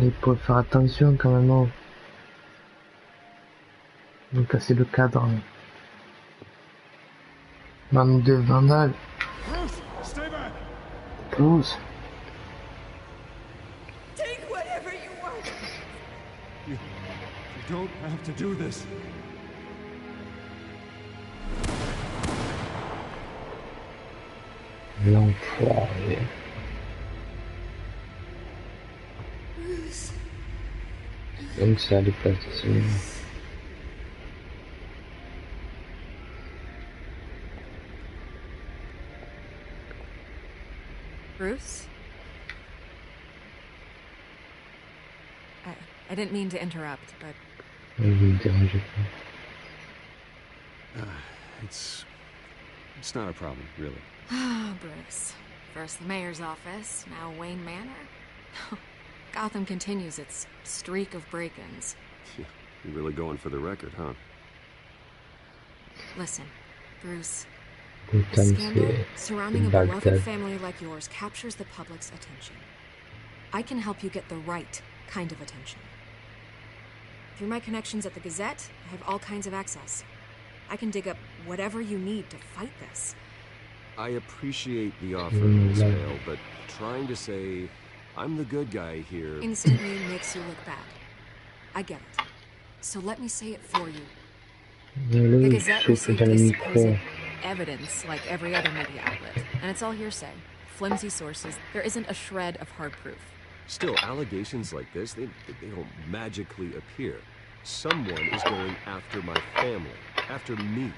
Il faut faire attention quand même. Oh. Ils ont cassé le cadre. Bande de vandales. Bruce, stay back. Bruce. Take whatever you want. You don't have to do this. L'enfoiré. Bruce. Donc ça les places de cinéma. Bruce? I didn't mean to interrupt, but... Ne vous dérangez pas. It's not a problem, really. Ah, Bruce. First the mayor's office, now Wayne Manor. Gotham continues its streak of break-ins. Yeah, you're really going for the record, huh? Listen, Bruce. A Gotham, scandal surrounding a Baghdad. beloved family like yours captures the public's attention. I can help you get the right kind of attention. Through my connections at the Gazette, I have all kinds of access. I can dig up whatever you need to fight this. I appreciate the offer, Miss Vale, but trying to say I'm the good guy here Instantly makes you look bad. I get it. So let me say it for you. The Le Gazette souffle received dans le this micro. supposed evidence like every other media outlet, and it's all hearsay. Flimsy sources. There isn't a shred of hard proof. Still, allegations like this, they don't magically appear. Someone is going after my family, after me.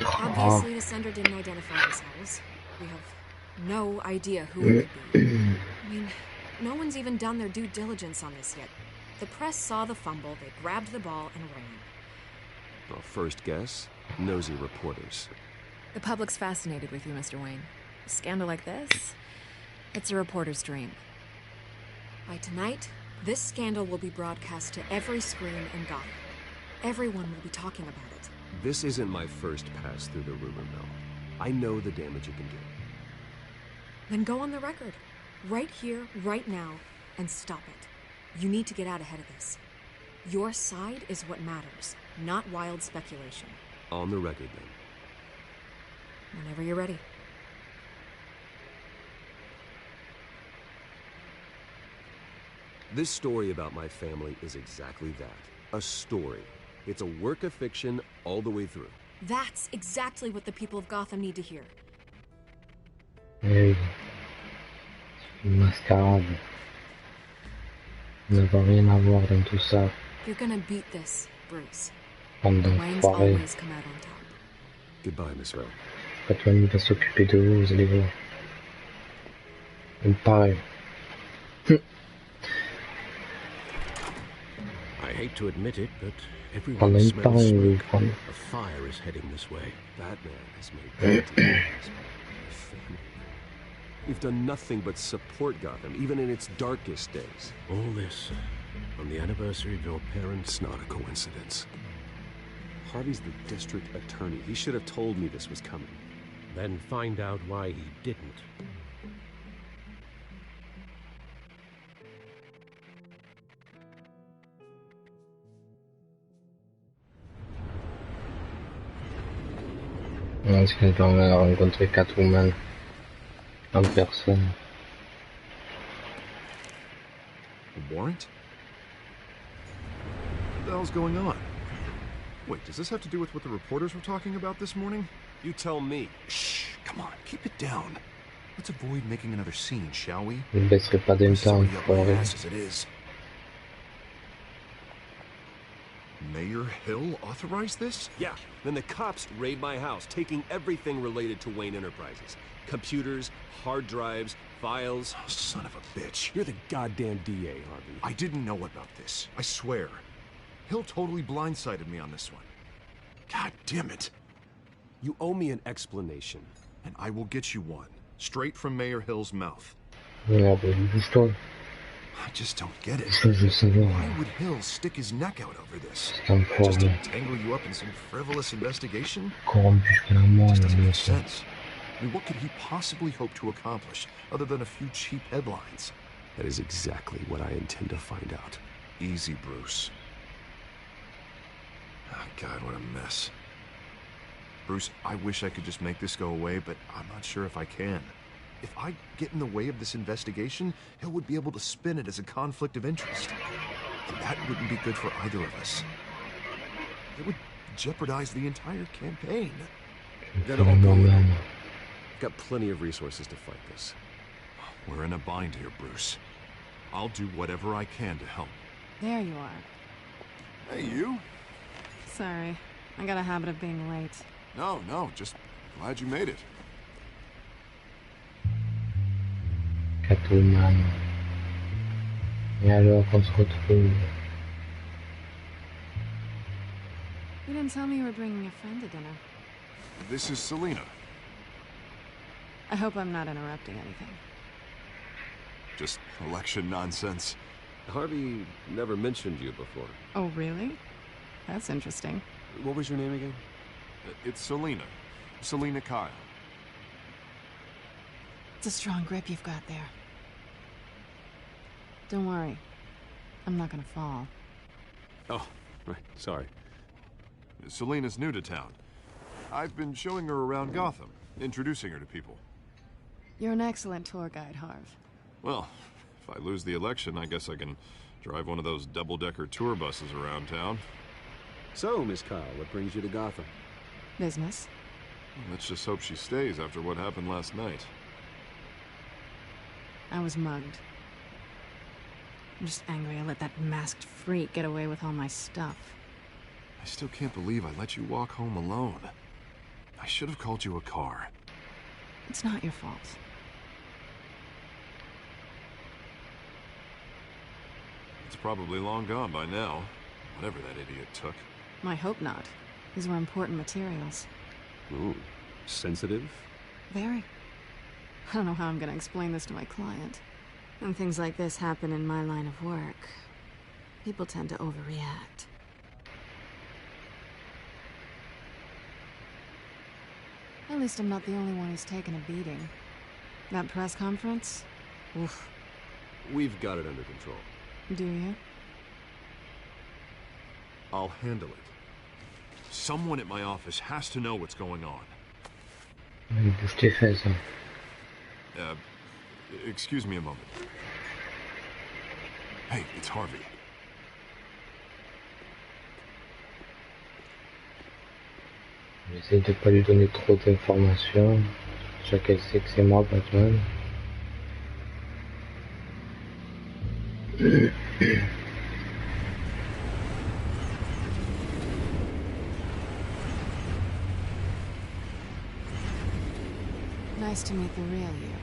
Obviously, the sender didn't identify themselves. We have no idea who it could be. I mean, no one's even done their due diligence on this yet. The press saw the fumble, they grabbed the ball and ran. Well, first guess, nosy reporters. The public's fascinated with you, Mr. Wayne. A scandal like this? It's a reporter's dream. By tonight, this scandal will be broadcast to every screen in Gotham. Everyone will be talking about it. This isn't my first pass through the rumor mill. I know the damage it can do. Then go on the record. Right here, right now, and stop it. You need to get out ahead of this. Your side is what matters, not wild speculation. On the record, then. Whenever you're ready. This story about my family is exactly that. A story. It's a work of fiction all the way through. That's exactly what the people of Gotham need to hear. Et une mascarade. Il ne va rien avoir dans tout ça. You're gonna beat this, Bruce. Bande The Waynes d'enfoirés. always come out on top. Goodbye, Miss Wayne. Batman va s'occuper de vous allez voir. Il me paraît. I hate to admit it, but Prendre everyone une smells part, on va smoke. prendre. A fire is heading this way. Batman has made plenty of enemies. My family. We've done nothing but support Gotham, even in its darkest days. All this on the anniversary of your parents' It's not a coincidence. Harvey's the district attorney. He should have told me this was coming. Then find out why he didn't. Est-ce qu'elle va rencontrer Catwoman en personne? A warrant? What the hell's going on? Wait, does this have to do with what the reporters were talking about this morning? You tell me. Shh, come on, keep it down. Let's avoid making another scene, shall we? Je ne baisserai pas d'un This is temps, already up my enfoiré. ass as it is. Mayor Hill authorized this? Yeah, then the cops raid my house, taking everything related to Wayne Enterprises. Computers, hard drives, files. Oh, son of a bitch. You're the goddamn DA, Harvey. I didn't know about this. I swear. Hill totally blindsided me on this one. God damn it. You owe me an explanation. And I will get you one. Straight from Mayor Hill's mouth. Non, mais bouge-toi. I just don't get it. Ça, je veux savoir. Why would Hill stick his neck out over this? C'est Just to enfoiré. tangle you up in some frivolous investigation? Corrompu jusqu'à la mort, Just le doesn't make mec. sense. I mean, what could he possibly hope to accomplish other than a few cheap headlines? That is exactly what I intend to find out. Easy, Bruce. Oh, God, what a mess. Bruce, I wish I could just make this go away, but I'm not sure if I can. If I get in the way of this investigation, Hill would be able to spin it as a conflict of interest. And that wouldn't be good for either of us. It would jeopardize the entire campaign. C'est vraiment même. I've got plenty of resources to fight this. We're in a bind here, Bruce. I'll do whatever I can to help. There you are. Hey, you? Sorry. I got a habit of being late. No, just glad you made it. Catwoman. Et alors qu'on se retrouve. You didn't tell me you were bringing a friend to dinner. This is Selina. I hope I'm not interrupting anything. Just election nonsense. Harvey never mentioned you before. Oh, really? That's interesting. What was your name again? It's Selina. Selina Kyle. It's a strong grip you've got there. Don't worry. I'm not gonna fall. Oh, right. Sorry. Selina's new to town. I've been showing her around Gotham, introducing her to people. You're an excellent tour guide, Harv. Well, if I lose the election, I guess I can drive one of those double-decker tour buses around town. So, Miss Kyle, what brings you to Gotham? Business. Well, let's just hope she stays after what happened last night. I was mugged. I'm just angry I let that masked freak get away with all my stuff. I still can't believe I let you walk home alone. I should have called you a car. It's not your fault. It's probably long gone by now, whatever that idiot took. I hope not. These were important materials. Ooh, sensitive? Very. I don't know how I'm gonna explain this to my client. When things like this happen in my line of work, people tend to overreact. At least I'm not the only one who's taken a beating. That press conference? Oof. We've got it under control. Do you? I'll handle it. Someone at my office has to know what's going on. Il bouge tes fesses. Hein. Excuse me a moment. Hey, it's Harvey. J'essaie de pas lui donner trop d'informations. Déjà qu'elle sait que c'est moi, Batman. Nice to meet the real you.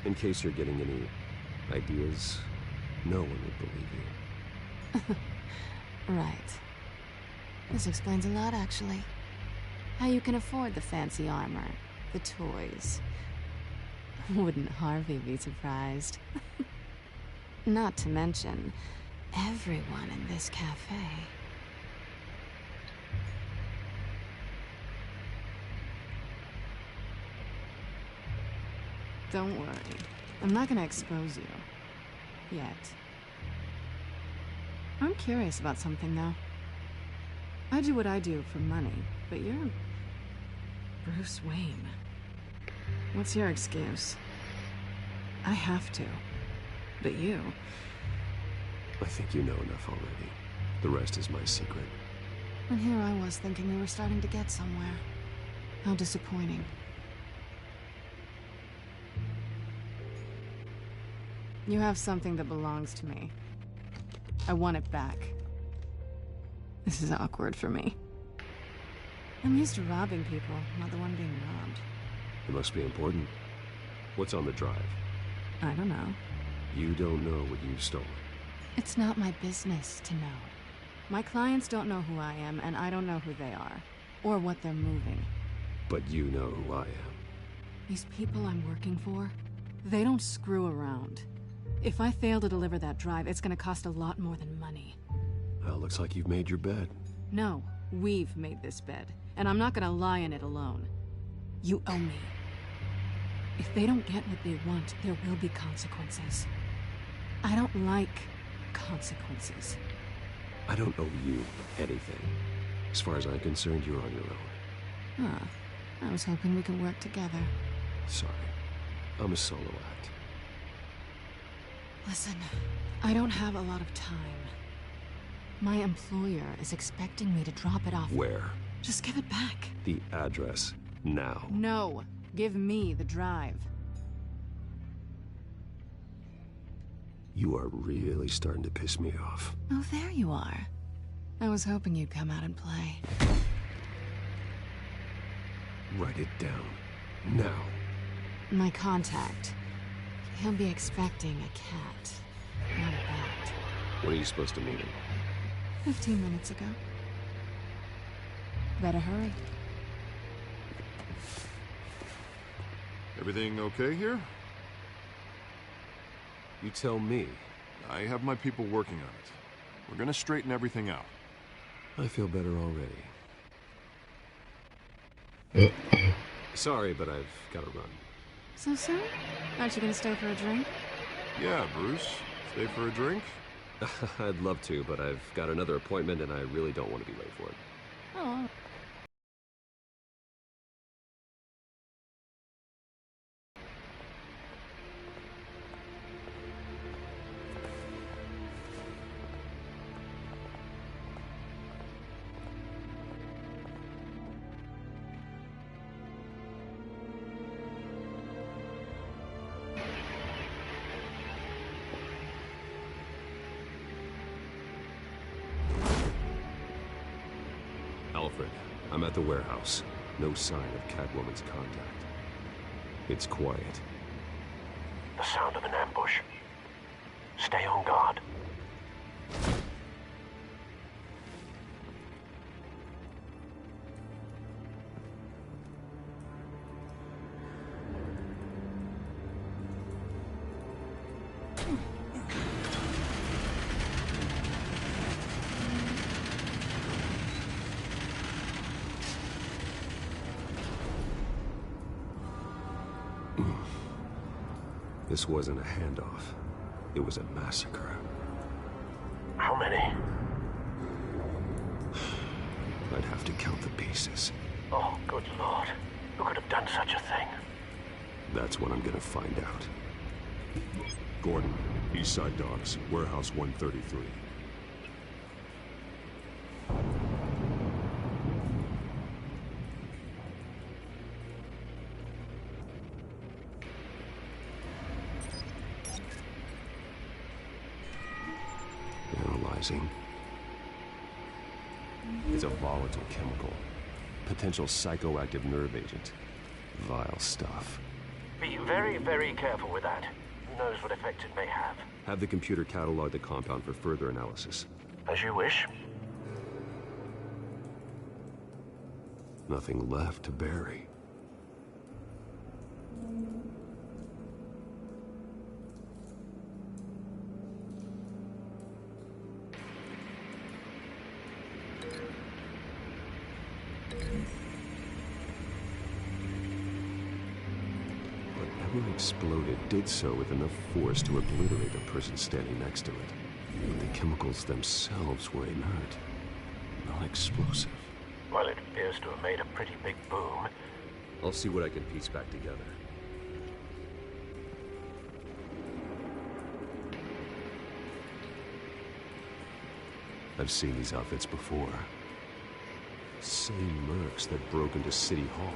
In case you're getting any ideas, no one would believe you. Right. This explains a lot, actually. How you can afford the fancy armor, the toys. Wouldn't Harvey be surprised? Not to mention, everyone in this cafe. Don't worry. I'm not gonna expose you. Yet. I'm curious about something, though. I do what I do for money, but you're Bruce Wayne. What's your excuse? I have to. But you... I think you know enough already. The rest is my secret. And here I was thinking we were starting to get somewhere. How disappointing. You have something that belongs to me. I want it back. This is awkward for me. I'm used to robbing people, not the one being robbed. It must be important. What's on the drive? I don't know. You don't know what you've stolen. It's not my business to know. My clients don't know who I am, and I don't know who they are. Or what they're moving. But you know who I am. These people I'm working for, they don't screw around. If I fail to deliver that drive, it's gonna cost a lot more than money. Well, looks like you've made your bed. No, we've made this bed, and I'm not gonna lie in it alone. You owe me. If they don't get what they want, there will be consequences. I don't like consequences. I don't owe you anything. As far as I'm concerned, you're on your own. Huh. I was hoping we could work together. Sorry. I'm a solo act. Listen, I don't have a lot of time. My employer is expecting me to drop it off. Where? Just give it back. The address. Now. No. Give me the drive. You are really starting to piss me off. Oh, there you are. I was hoping you'd come out and play. Write it down. Now. My contact. He'll be expecting a cat, not a bat. When are you supposed to meet him? 15 minutes ago. Better hurry. Everything okay here? You tell me. I have my people working on it. We're gonna straighten everything out. I feel better already. Sorry, but I've got to run. So soon? Aren't you gonna stay for a drink? Yeah, Bruce. Stay for a drink? I'd love to, but I've got another appointment and I really don't want to be late for it. Oh. Alfred, I'm at the warehouse. No sign of Catwoman's contact. It's quiet. The sound of an ambush. Stay on guard. This wasn't a handoff. It was a massacre. How many? I'd have to count the pieces. Oh, good lord. Who could have done such a thing? That's what I'm gonna find out. Gordon, Eastside Docks, Warehouse 133. Analyzing. It's a volatile chemical. Potential psychoactive nerve agent. Vile stuff. Be very, very careful with that. Who knows what effect it may have. Have the computer catalog the compound for further analysis. As you wish. Nothing left to bury. Whatever exploded did so with enough force to obliterate the person standing next to it. But the chemicals themselves were inert, not explosive. Well, it appears to have made a pretty big boom. I'll see what I can piece back together. I've seen these outfits before. Same mercs that broke into City Hall.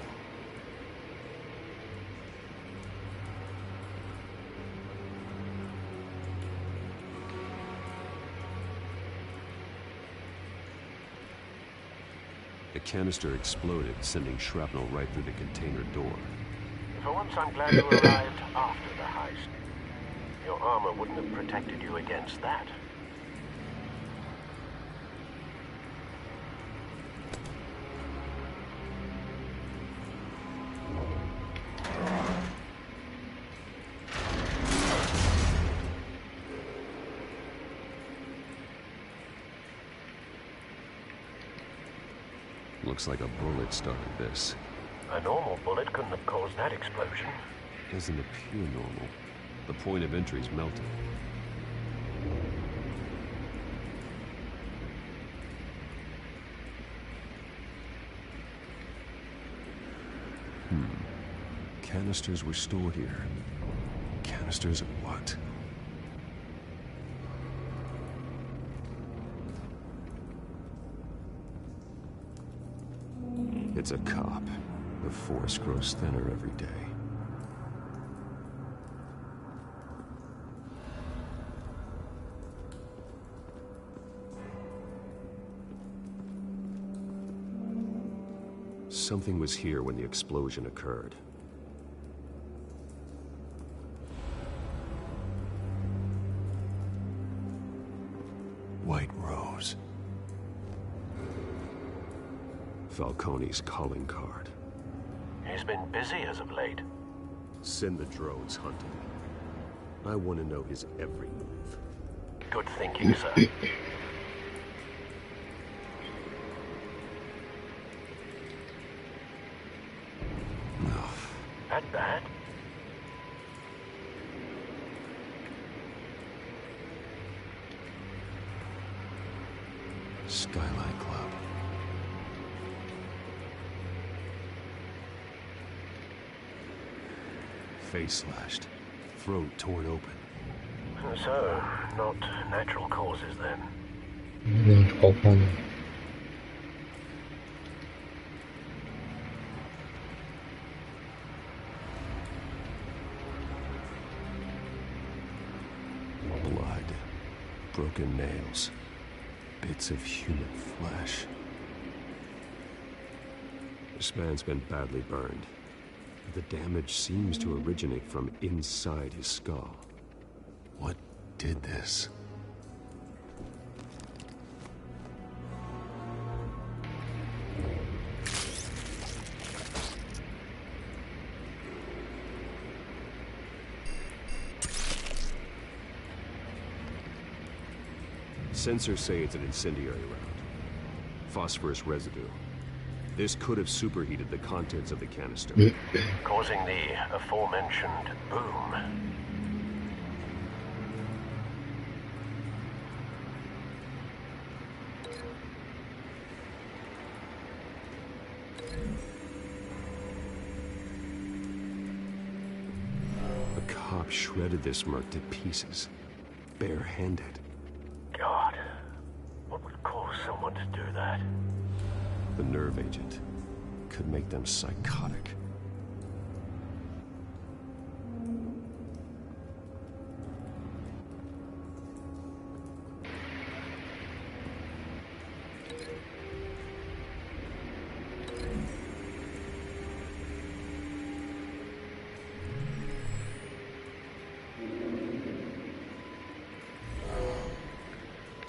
The canister exploded, sending shrapnel right through the container door. For once, I'm glad you arrived after the heist. Your armor wouldn't have protected you against that. Looks like a bullet started this. A normal bullet couldn't have caused that explosion. Doesn't appear normal. The point of entry's melted. Canisters were stored here. Canisters of what? It's a cop. The force grows thinner every day. Something was here when the explosion occurred. White Rose. Falcone's calling card. He's been busy as of late. Send the drones hunting. I want to know his every move. Good thinking, sir. That bad? Skylight Club. Face slashed. Throat torn open. So, not natural causes then. Non, je crois pas, non. Blood. Broken nails. Bits of human flesh. This man's been badly burned. The damage seems to originate from inside his skull. What did this? Sensors say it's an incendiary round. Phosphorus residue. This could have superheated the contents of the canister. Causing the aforementioned boom. cop shredded this merc to pieces, barehanded. God, what would cause someone to do that? The nerve agent could make them psychotic.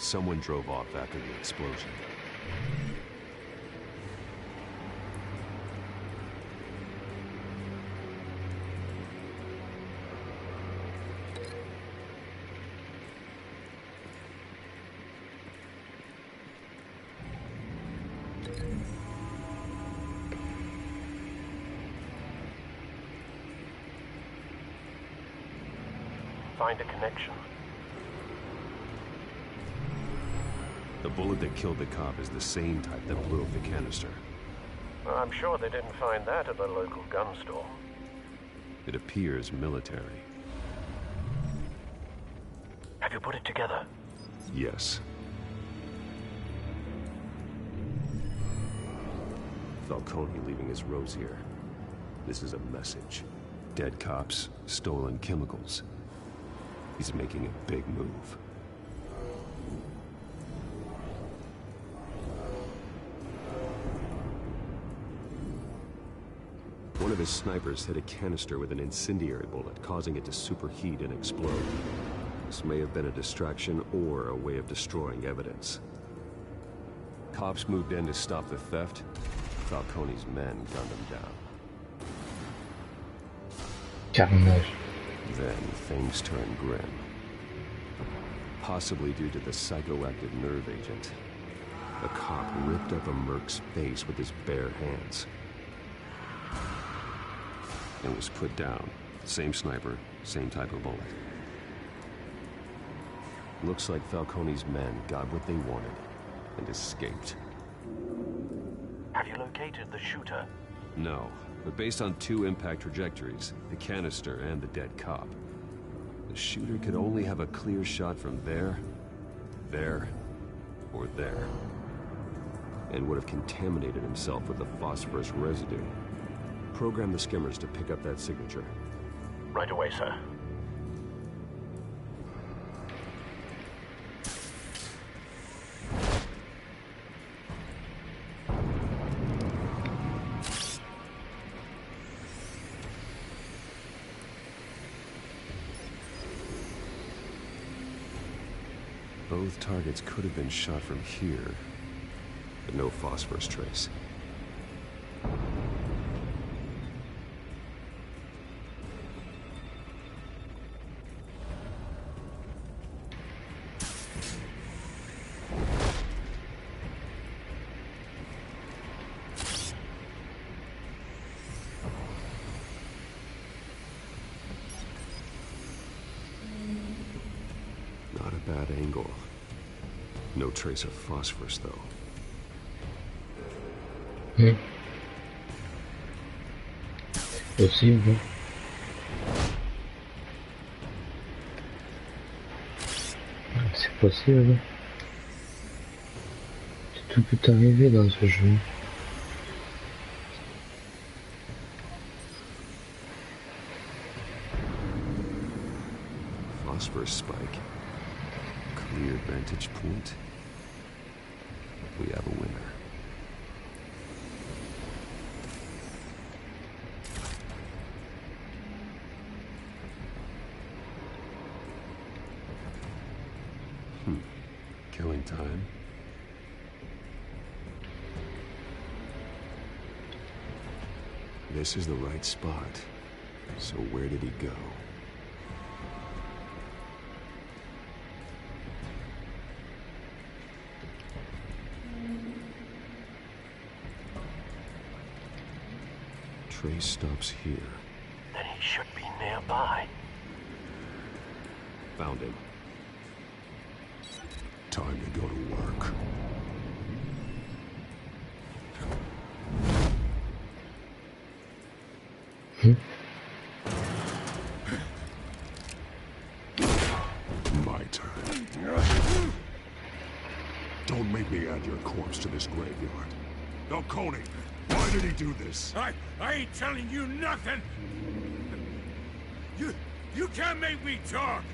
Someone drove off after the explosion. Find a connection. The bullet that killed the cop is the same type that blew up the canister. I'm sure they didn't find that at the local gun store. It appears military. Have you put it together? Yes. Falcone leaving his rose here. This is a message. Dead cops, stolen chemicals. He's making a big move. One of his snipers hit a canister with an incendiary bullet, causing it to superheat and explode. This may have been a distraction or a way of destroying evidence. Cops moved in to stop the theft. Falcone's men gunned him down. Carnage. Then things turned grim. Possibly due to the psychoactive nerve agent. A cop ripped up a merc's face with his bare hands. And was put down. Same sniper, same type of bullet. Looks like Falcone's men got what they wanted and escaped. Have you located the shooter? No, but based on two impact trajectories, the canister and the dead cop, the shooter could only have a clear shot from there, or there, and would have contaminated himself with the phosphorus residue. Program the skimmers to pick up that signature. Right away, sir. Both targets could have been shot from here, but no phosphorus trace. Not a bad angle. No trace of phosphorus, though. Possible. C'est possible. Tout peut arriver dans ce jeu. Phosphorus spike. Clear vantage point. We have a winner. Killing time. This is the right spot. So where did he go? Trace stops here. Then he should be nearby. Found him. Time to go to work. Don't make me add your corpse to this graveyard. Falcone, why did he do this? I ain't telling you nothing! You can't make me talk!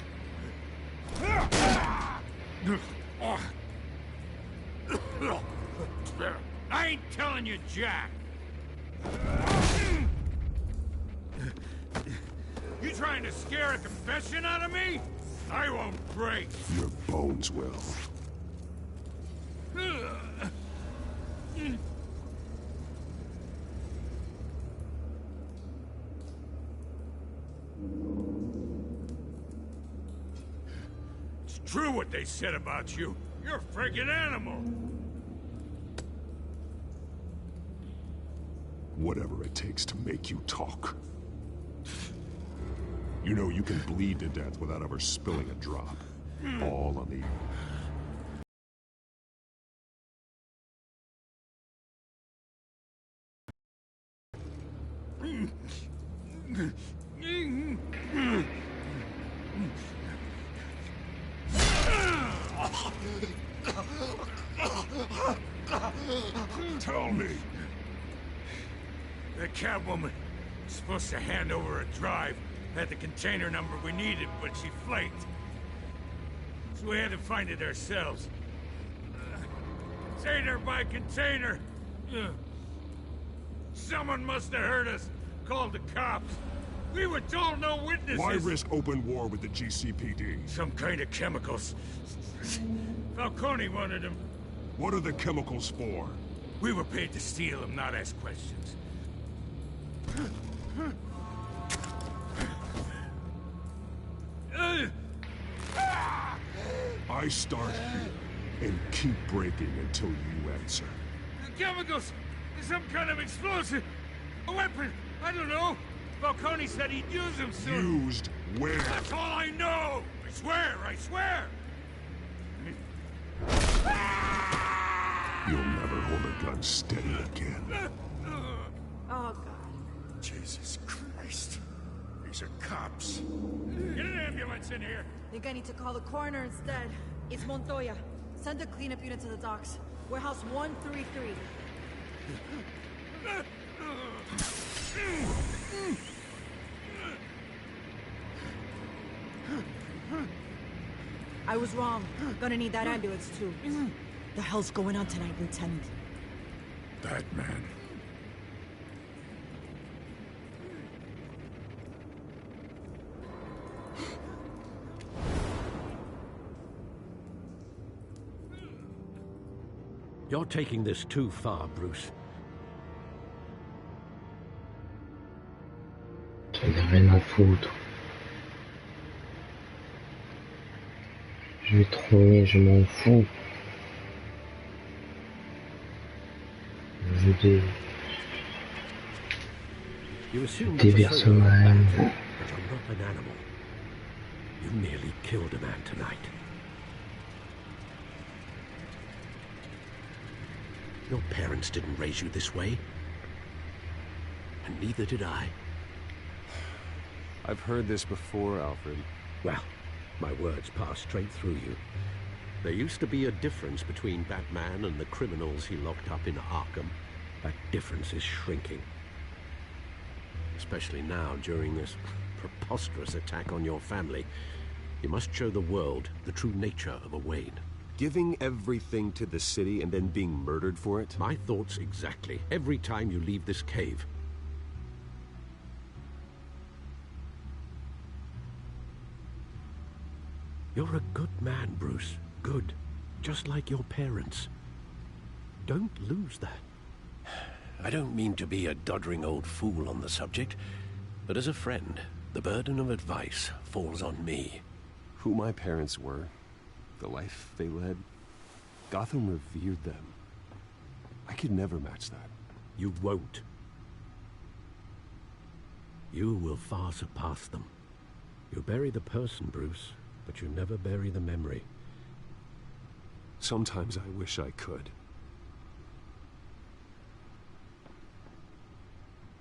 I ain't telling you, Jack! You trying to scare a confession out of me? I won't break! Your bones will. It's true what they said about you. You're a friggin' animal! Whatever it takes to make you talk. You know you can bleed to death without ever spilling a drop. All on the... Tell me. The Catwoman was supposed to hand over a drive. Had the container number we needed, but she flaked. So we had to find it ourselves. Container by container. Someone must have heard us. Called the cops. We were told no witnesses. Why risk open war with the GCPD? Some kind of chemicals. Falcone wanted them. What are the chemicals for? We were paid to steal them, not ask questions. I start here and keep breaking until you answer. Chemicals! Some kind of explosive! A weapon! I don't know! Falcone said he'd use them soon! Used where? That's all I know! I swear! I swear! You'll never hold a gun steady again. Oh, God. Jesus Christ. These are cops. Get an ambulance in here! Think I need to call the coroner instead. It's Montoya. Send a cleanup unit to the docks. Warehouse 133. I was wrong. Gonna need that ambulance, too. The hell's going on tonight, Lieutenant? Batman. You're taking this too far, Bruce. J'en ai rien à foutre. Je vais trouver, je m'en fous. You assume déverse ma haine. but you're not an animal. You nearly killed a man tonight. Your parents didn't raise you this way. And neither did I. I've heard this before, Alfred. Well, my words pass straight through you. There used to be a difference between Batman and the criminals he locked up in Arkham. That difference is shrinking. Especially now, during this preposterous attack on your family. You must show the world the true nature of a Wayne. Giving everything to the city and then being murdered for it? My thoughts exactly. Every time you leave this cave. You're a good man, Bruce. Good. Just like your parents. Don't lose that. I don't mean to be a doddering old fool on the subject, but as a friend, the burden of advice falls on me. Who my parents were, the life they led, Gotham revered them. I could never match that. You won't. You will far surpass them. You bury the person, Bruce, but you never bury the memory. Sometimes I wish I could.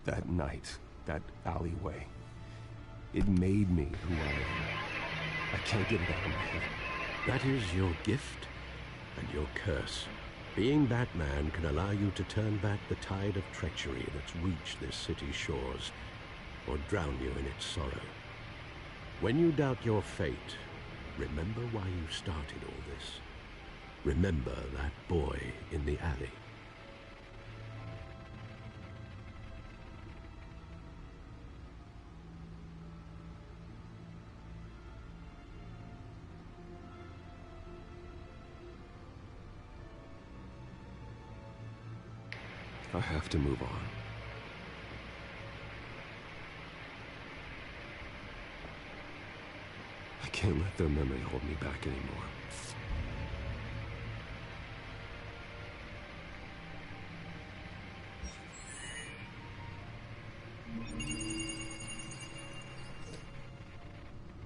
That night, that alleyway, it made me who I am. I can't get it out of my head. That is your gift? and your curse. Being Batman can allow you to turn back the tide of treachery that's reached this city's shores, or drown you in its sorrow. When you doubt your fate, remember why you started all this. Remember that boy in the alley. I have to move on. I can't let their memory hold me back anymore.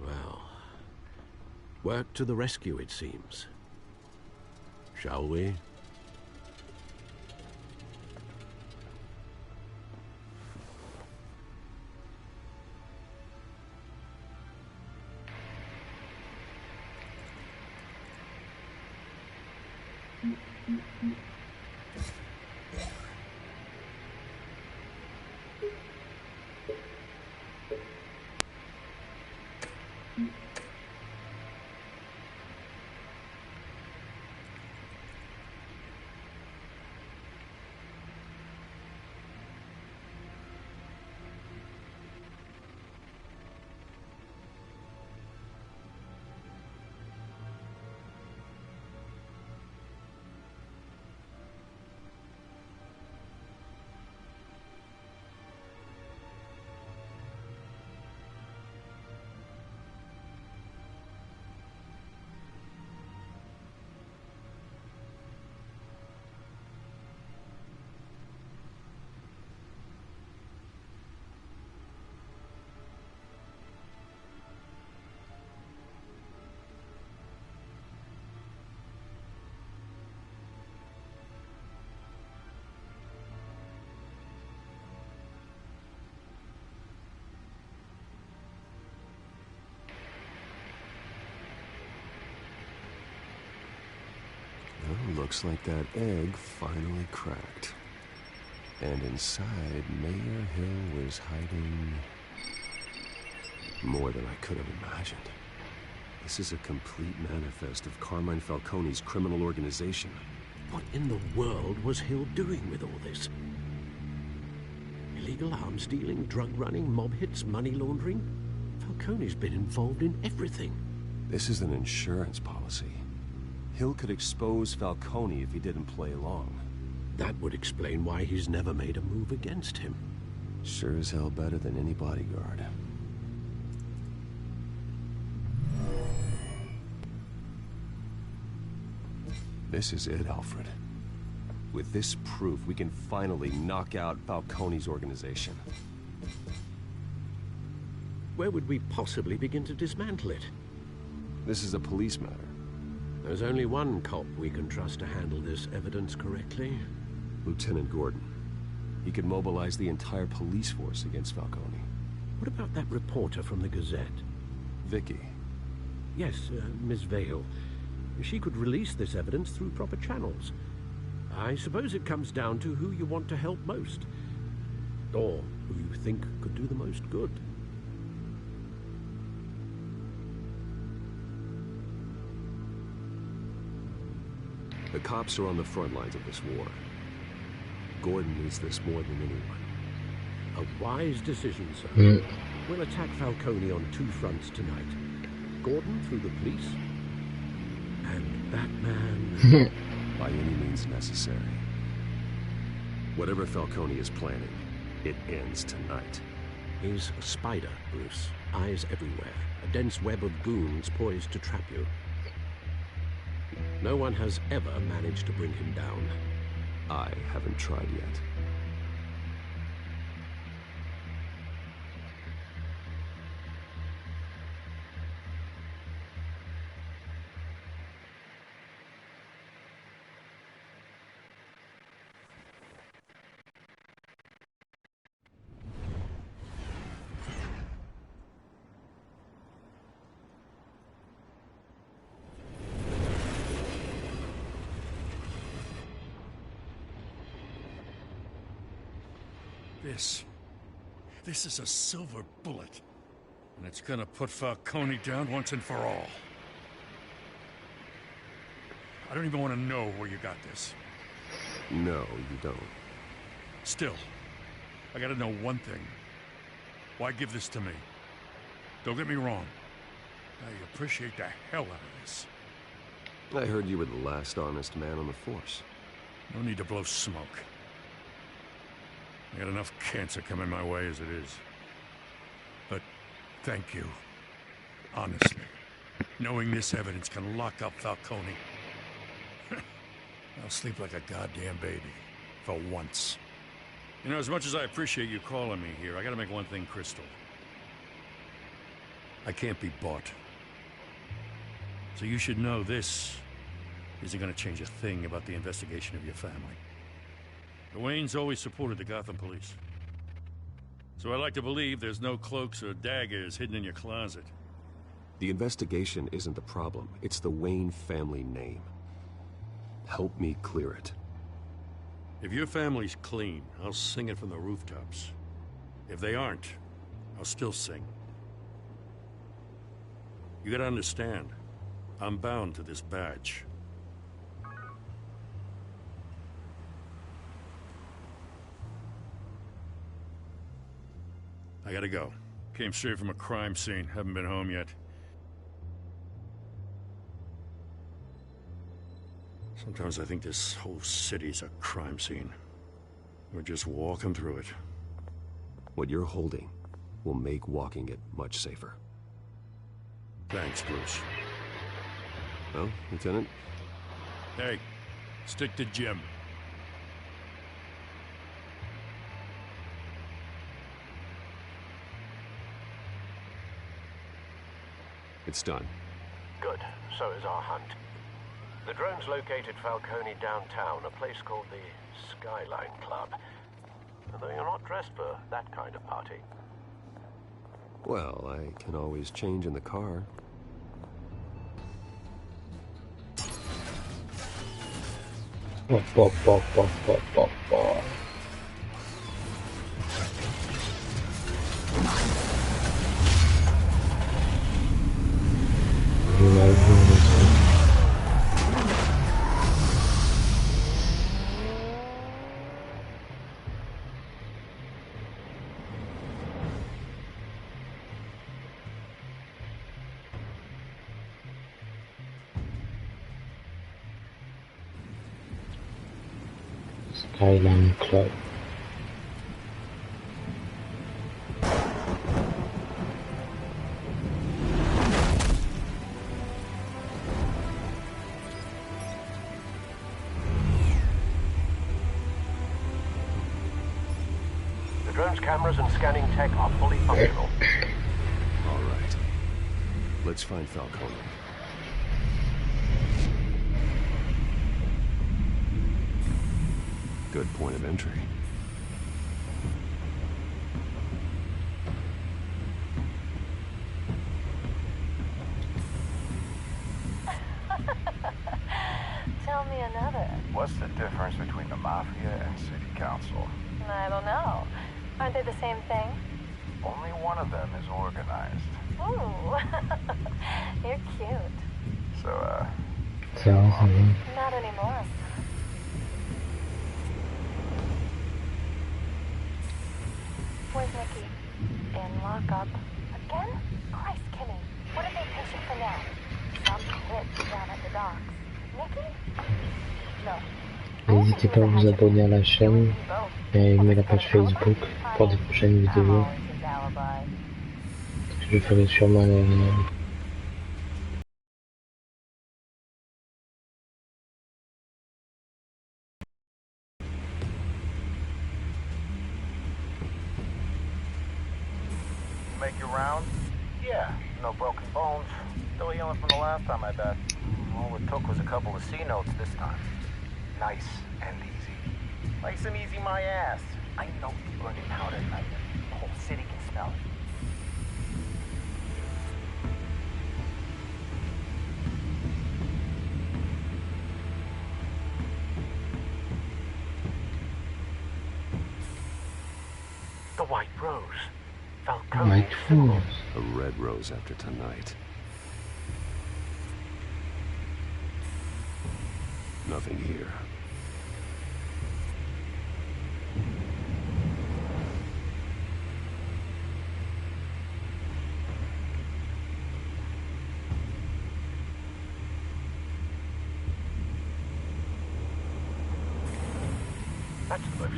Well, work to the rescue, it seems. Shall we? Well, looks like that egg finally cracked. And inside, Mayor Hill was hiding more than I could have imagined. This is a complete manifest of Carmine Falcone's criminal organization. What in the world was Hill doing with all this? Illegal arms dealing, drug running, mob hits, money laundering? Falcone's been involved in everything. This is an insurance policy. Hill could expose Falcone if he didn't play along. That would explain why he's never made a move against him. Sure as hell better than any bodyguard. This is it, Alfred. With this proof, we can finally knock out Falcone's organization. Where would we possibly begin to dismantle it? This is a police matter. There's only one cop we can trust to handle this evidence correctly. Lieutenant Gordon. He could mobilize the entire police force against Falcone. What about that reporter from the Gazette? Vicky. Yes, Miss Vale. She could release this evidence through proper channels. I suppose it comes down to who you want to help most. Or who you think could do the most good. The cops are on the front lines of this war. Gordon needs this more than anyone. A wise decision, sir. We'll attack Falcone on two fronts tonight. Gordon through the police, and Batman... by any means necessary. Whatever Falcone is planning, it ends tonight. He's a spider, Bruce. Eyes everywhere. A dense web of goons poised to trap you. No one has ever managed to bring him down. I haven't tried yet. This is a silver bullet. And it's gonna put Falcone down once and for all. I don't even want to know where you got this. No, you don't. Still, I gotta know one thing. Why give this to me? Don't get me wrong. I appreciate the hell out of this. I heard you were the last honest man on the force. No need to blow smoke. I got enough cancer coming my way as it is. But thank you. Honestly. Knowing this evidence can lock up Falcone. I'll sleep like a goddamn baby. For once. You know, as much as I appreciate you calling me here, I gotta make one thing crystal. I can't be bought. So you should know this isn't gonna change a thing about the investigation of your family. The Waynes always supported the Gotham police. So I like to believe there's no cloaks or daggers hidden in your closet. The investigation isn't the problem. It's the Wayne family name. Help me clear it. If your family's clean, I'll sing it from the rooftops. If they aren't, I'll still sing. You gotta understand, I'm bound to this badge. I gotta go. Came straight from a crime scene, haven't been home yet. Sometimes I think this whole city's a crime scene. We're just walking through it. What you're holding will make walking it much safer. Thanks, Bruce. Well, Lieutenant? Hey, stick to Jim. It's done. Good. So is our hunt. The drones located Falcone downtown, a place called the Skyline Club. Although you're not dressed for that kind of party. Well, I can always change in the car. Skyline Club. The drone's cameras and scanning tech are fully functional. All right. Let's find Falcone. Good point of entry. Tell me another. What's the difference between the Mafia and City Council? I don't know. Aren't they the same thing? Only one of them is organized. Ooh. You're cute. So, Not anymore. Where's Nikki? In lockup. Again? Christ, Kimmy. What did they take you for now? Some bitch down at the docks. Nikki? No. N'hésitez pas à vous abonner à la chaîne et à aimer la page Facebook pour des prochaines vidéos. Je ferai sûrement make your round? Yeah, no broken bones. Still healing from the last time, I bet. All it took was a couple of C notes this time. Nice and easy. Nice and easy, my ass. I know you burn it out at night. The whole city can smell it. white rose. Falcone White symbol. rose. A red rose after tonight. Nothing here. That's the most.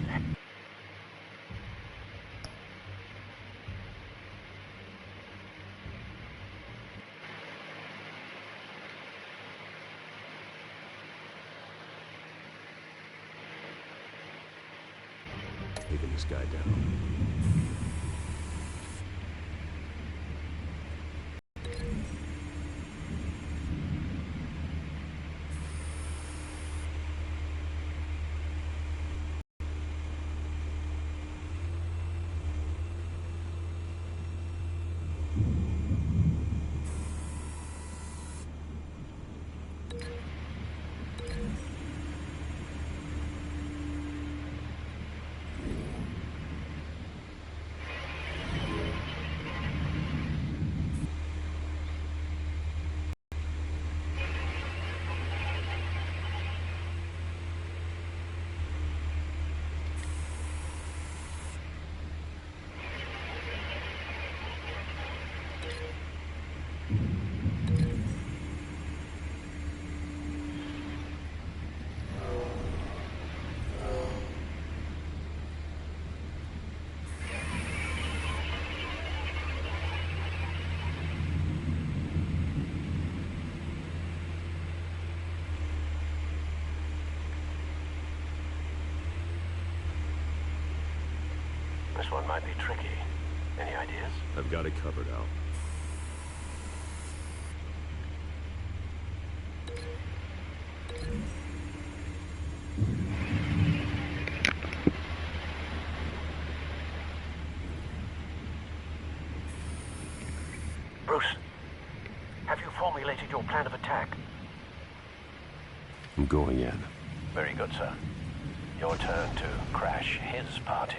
Taking this guy down. This one might be tricky. Any ideas? I've got it covered, Al. Bruce, have you formulated your plan of attack? I'm going in. Very good, sir. Your turn to crash his party.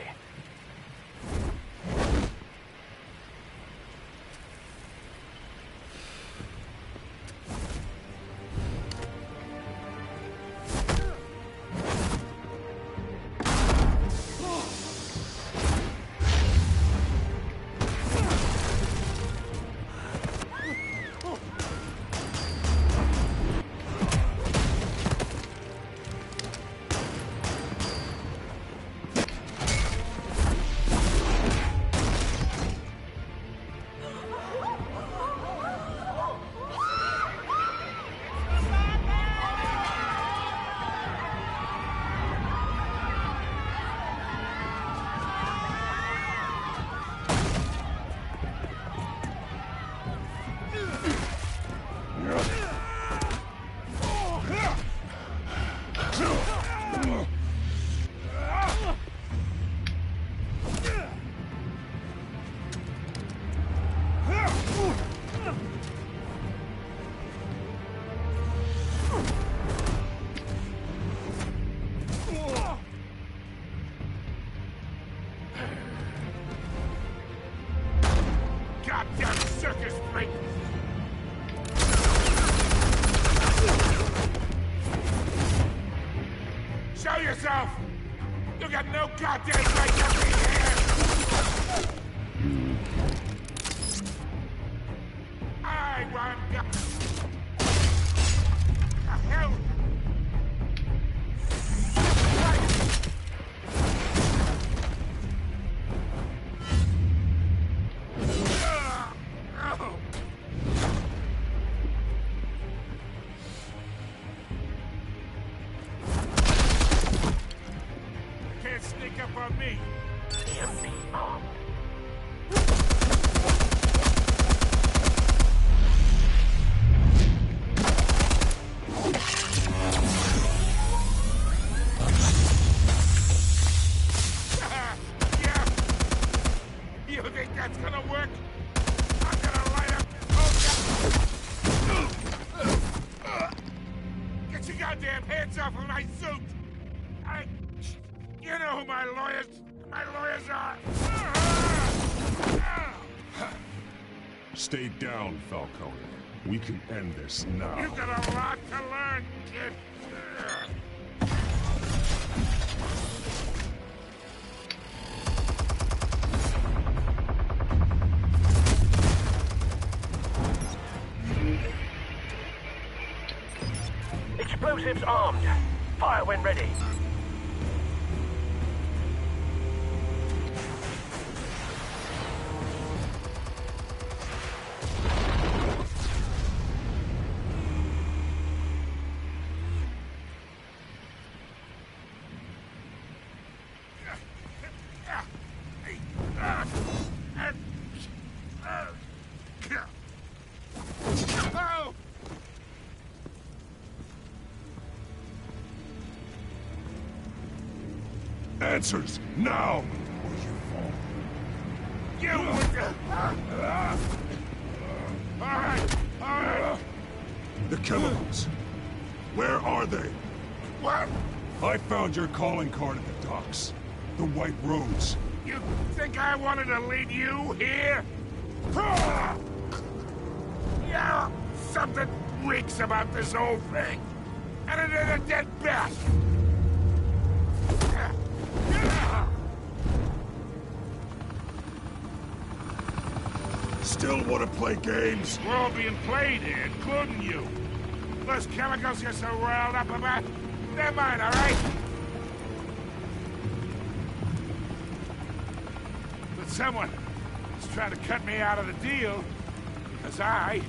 Goddamn circus freak! Show yourself! You got no goddamn right to be here! I want the hell! Can't sneak up on me! Yeah! You think that's gonna work? I'm gonna light up... Oh, get your goddamn hands off of my suit! You know who my lawyers are! Stay down, Falcone. We can end this now. You've got a lot to learn, kid. Explosives armed. Fire when ready. Answers, now! You Alright. The chemicals. Where are they? What? I found your calling card at the docks. The White Rose. You think I wanted to lead you here? Yeah, something reeks about this whole thing. And it is a dead bat. Still want to play games? We're all being played here, including you. Those chemicals you're so riled up about, they're mine, all right? But someone is trying to cut me out of the deal because I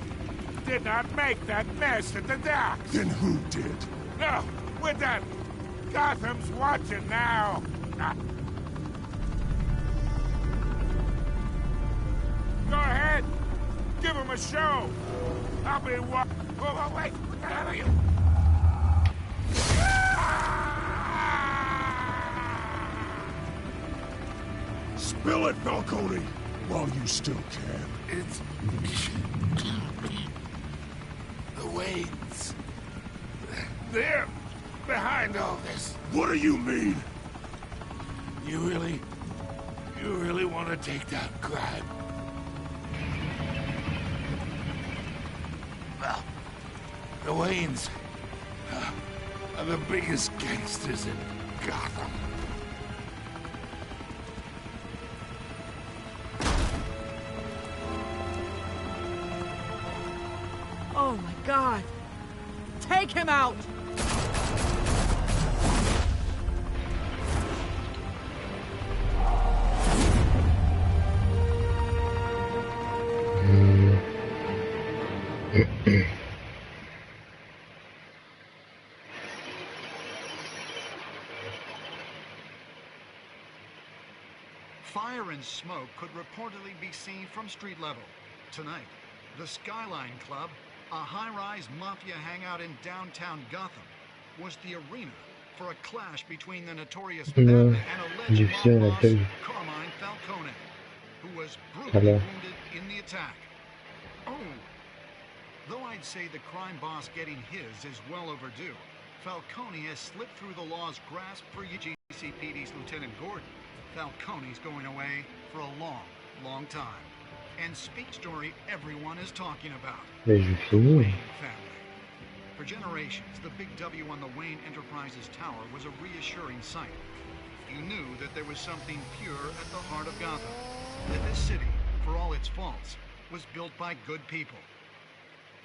did not make that mess at the docks. Then who did? No, we're done. Gotham's watching now. Go ahead. Give him a show. I'll be wa- Oh, wait. What the hell are you? Spill it, Falcone, while you still can. It's... the Waynes. They're behind all this. What do you mean? You really want to take down crime? Well, the Waynes are the biggest gangsters in Gotham. Oh my God! Take him out! Fire and smoke could reportedly be seen from street level. Tonight, the Skyline Club, a high-rise mafia hangout in downtown Gotham, was the arena for a clash between the notorious Batman and alleged mob boss Carmine Falcone, who was brutally wounded in the attack. Oh! Though I'd say the crime boss getting his is well overdue, Falcone has slipped through the law's grasp for GCPD's Lieutenant Gordon. Falcone's going away for a long, long time. And speak story everyone is talking about. Mais j'ai The fini. Wayne family. For generations, the big W on the Wayne Enterprises Tower was a reassuring sight. You knew that there was something pure at the heart of Gotham. That this city, for all its faults, was built by good people.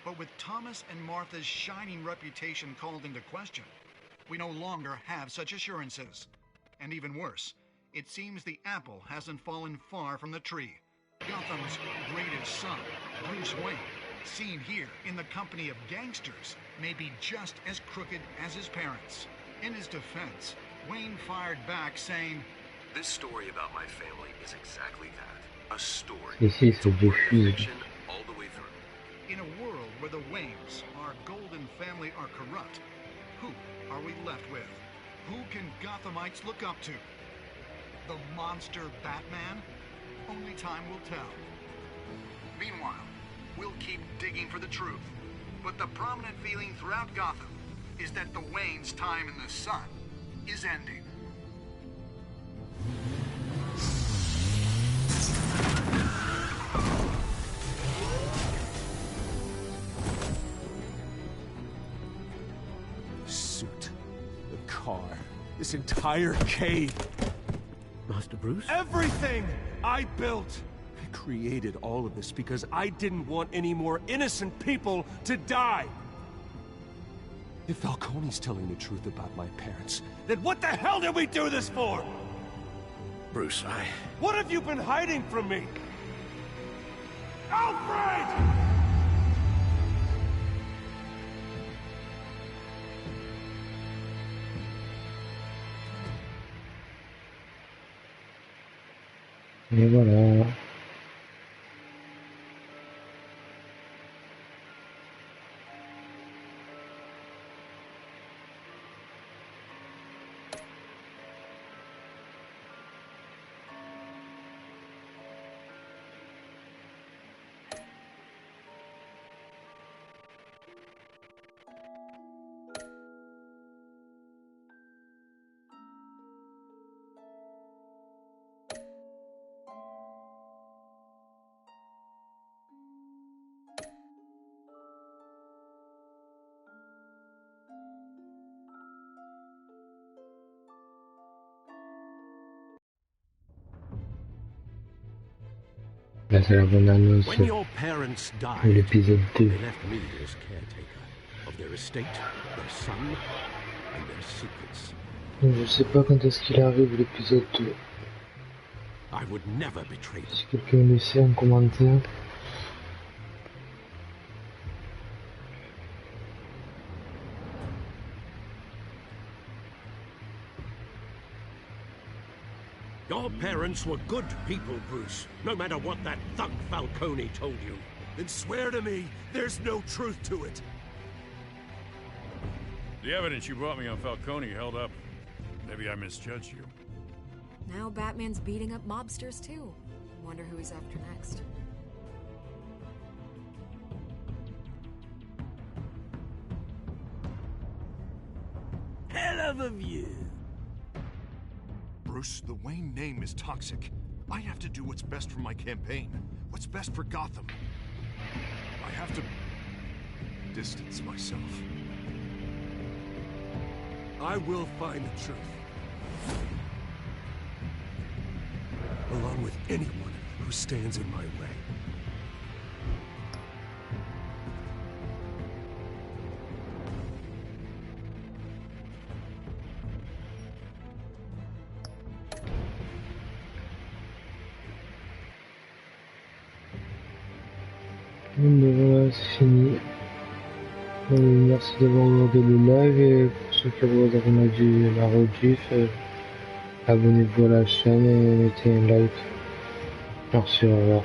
But with Thomas and Martha's shining reputation called into question, we no longer have such assurances. And even worse, it seems the apple hasn't fallen far from the tree. Gotham's greatest son, Bruce Wayne, seen here in the company of gangsters, may be just as crooked as his parents. In his defense, Wayne fired back saying, "This story about my family is exactly that. A story. Ici, c'est deux filles. All the way through." in a world where the Waynes, our golden family, are corrupt, who are we left with? Who can Gothamites look up to? The monster Batman? Only time will tell. Meanwhile, we'll keep digging for the truth. But the prominent feeling throughout Gotham is that the Waynes' time in the sun is ending. This entire cave. Master Bruce? Everything I built. I created all of this because I didn't want any more innocent people to die. If Falcone's telling the truth about my parents, then what the hell did we do this for? Bruce, What have you been hiding from me? Alfred! Et voilà. Là, c'est la bonne annonce When your parents pour died, l'épisode 2. they left me as caretaker of their estate, their son, and their secrets. Donc, je sais pas quand est-ce qu'il arrive l'épisode 2. I would never betray them. Si quelqu'un le sait en commentaire. Your parents were good people, Bruce, no matter what that thug Falcone told you. Then swear to me there's no truth to it. The evidence you brought me on Falcone held up. Maybe I misjudged you. Now Batman's beating up mobsters too. Wonder who he's after next. Hell of a view. Bruce, the Wayne name is toxic. I have to do what's best for my campaign. What's best for Gotham. I have to distance myself. I will find the truth. Along with anyone who stands in my way. Bon, ben voilà, c'est fini. Merci d'avoir regardé le live et pour ceux qui regarderont la rediff, abonnez-vous à la chaîne et mettez un like. Merci, au revoir.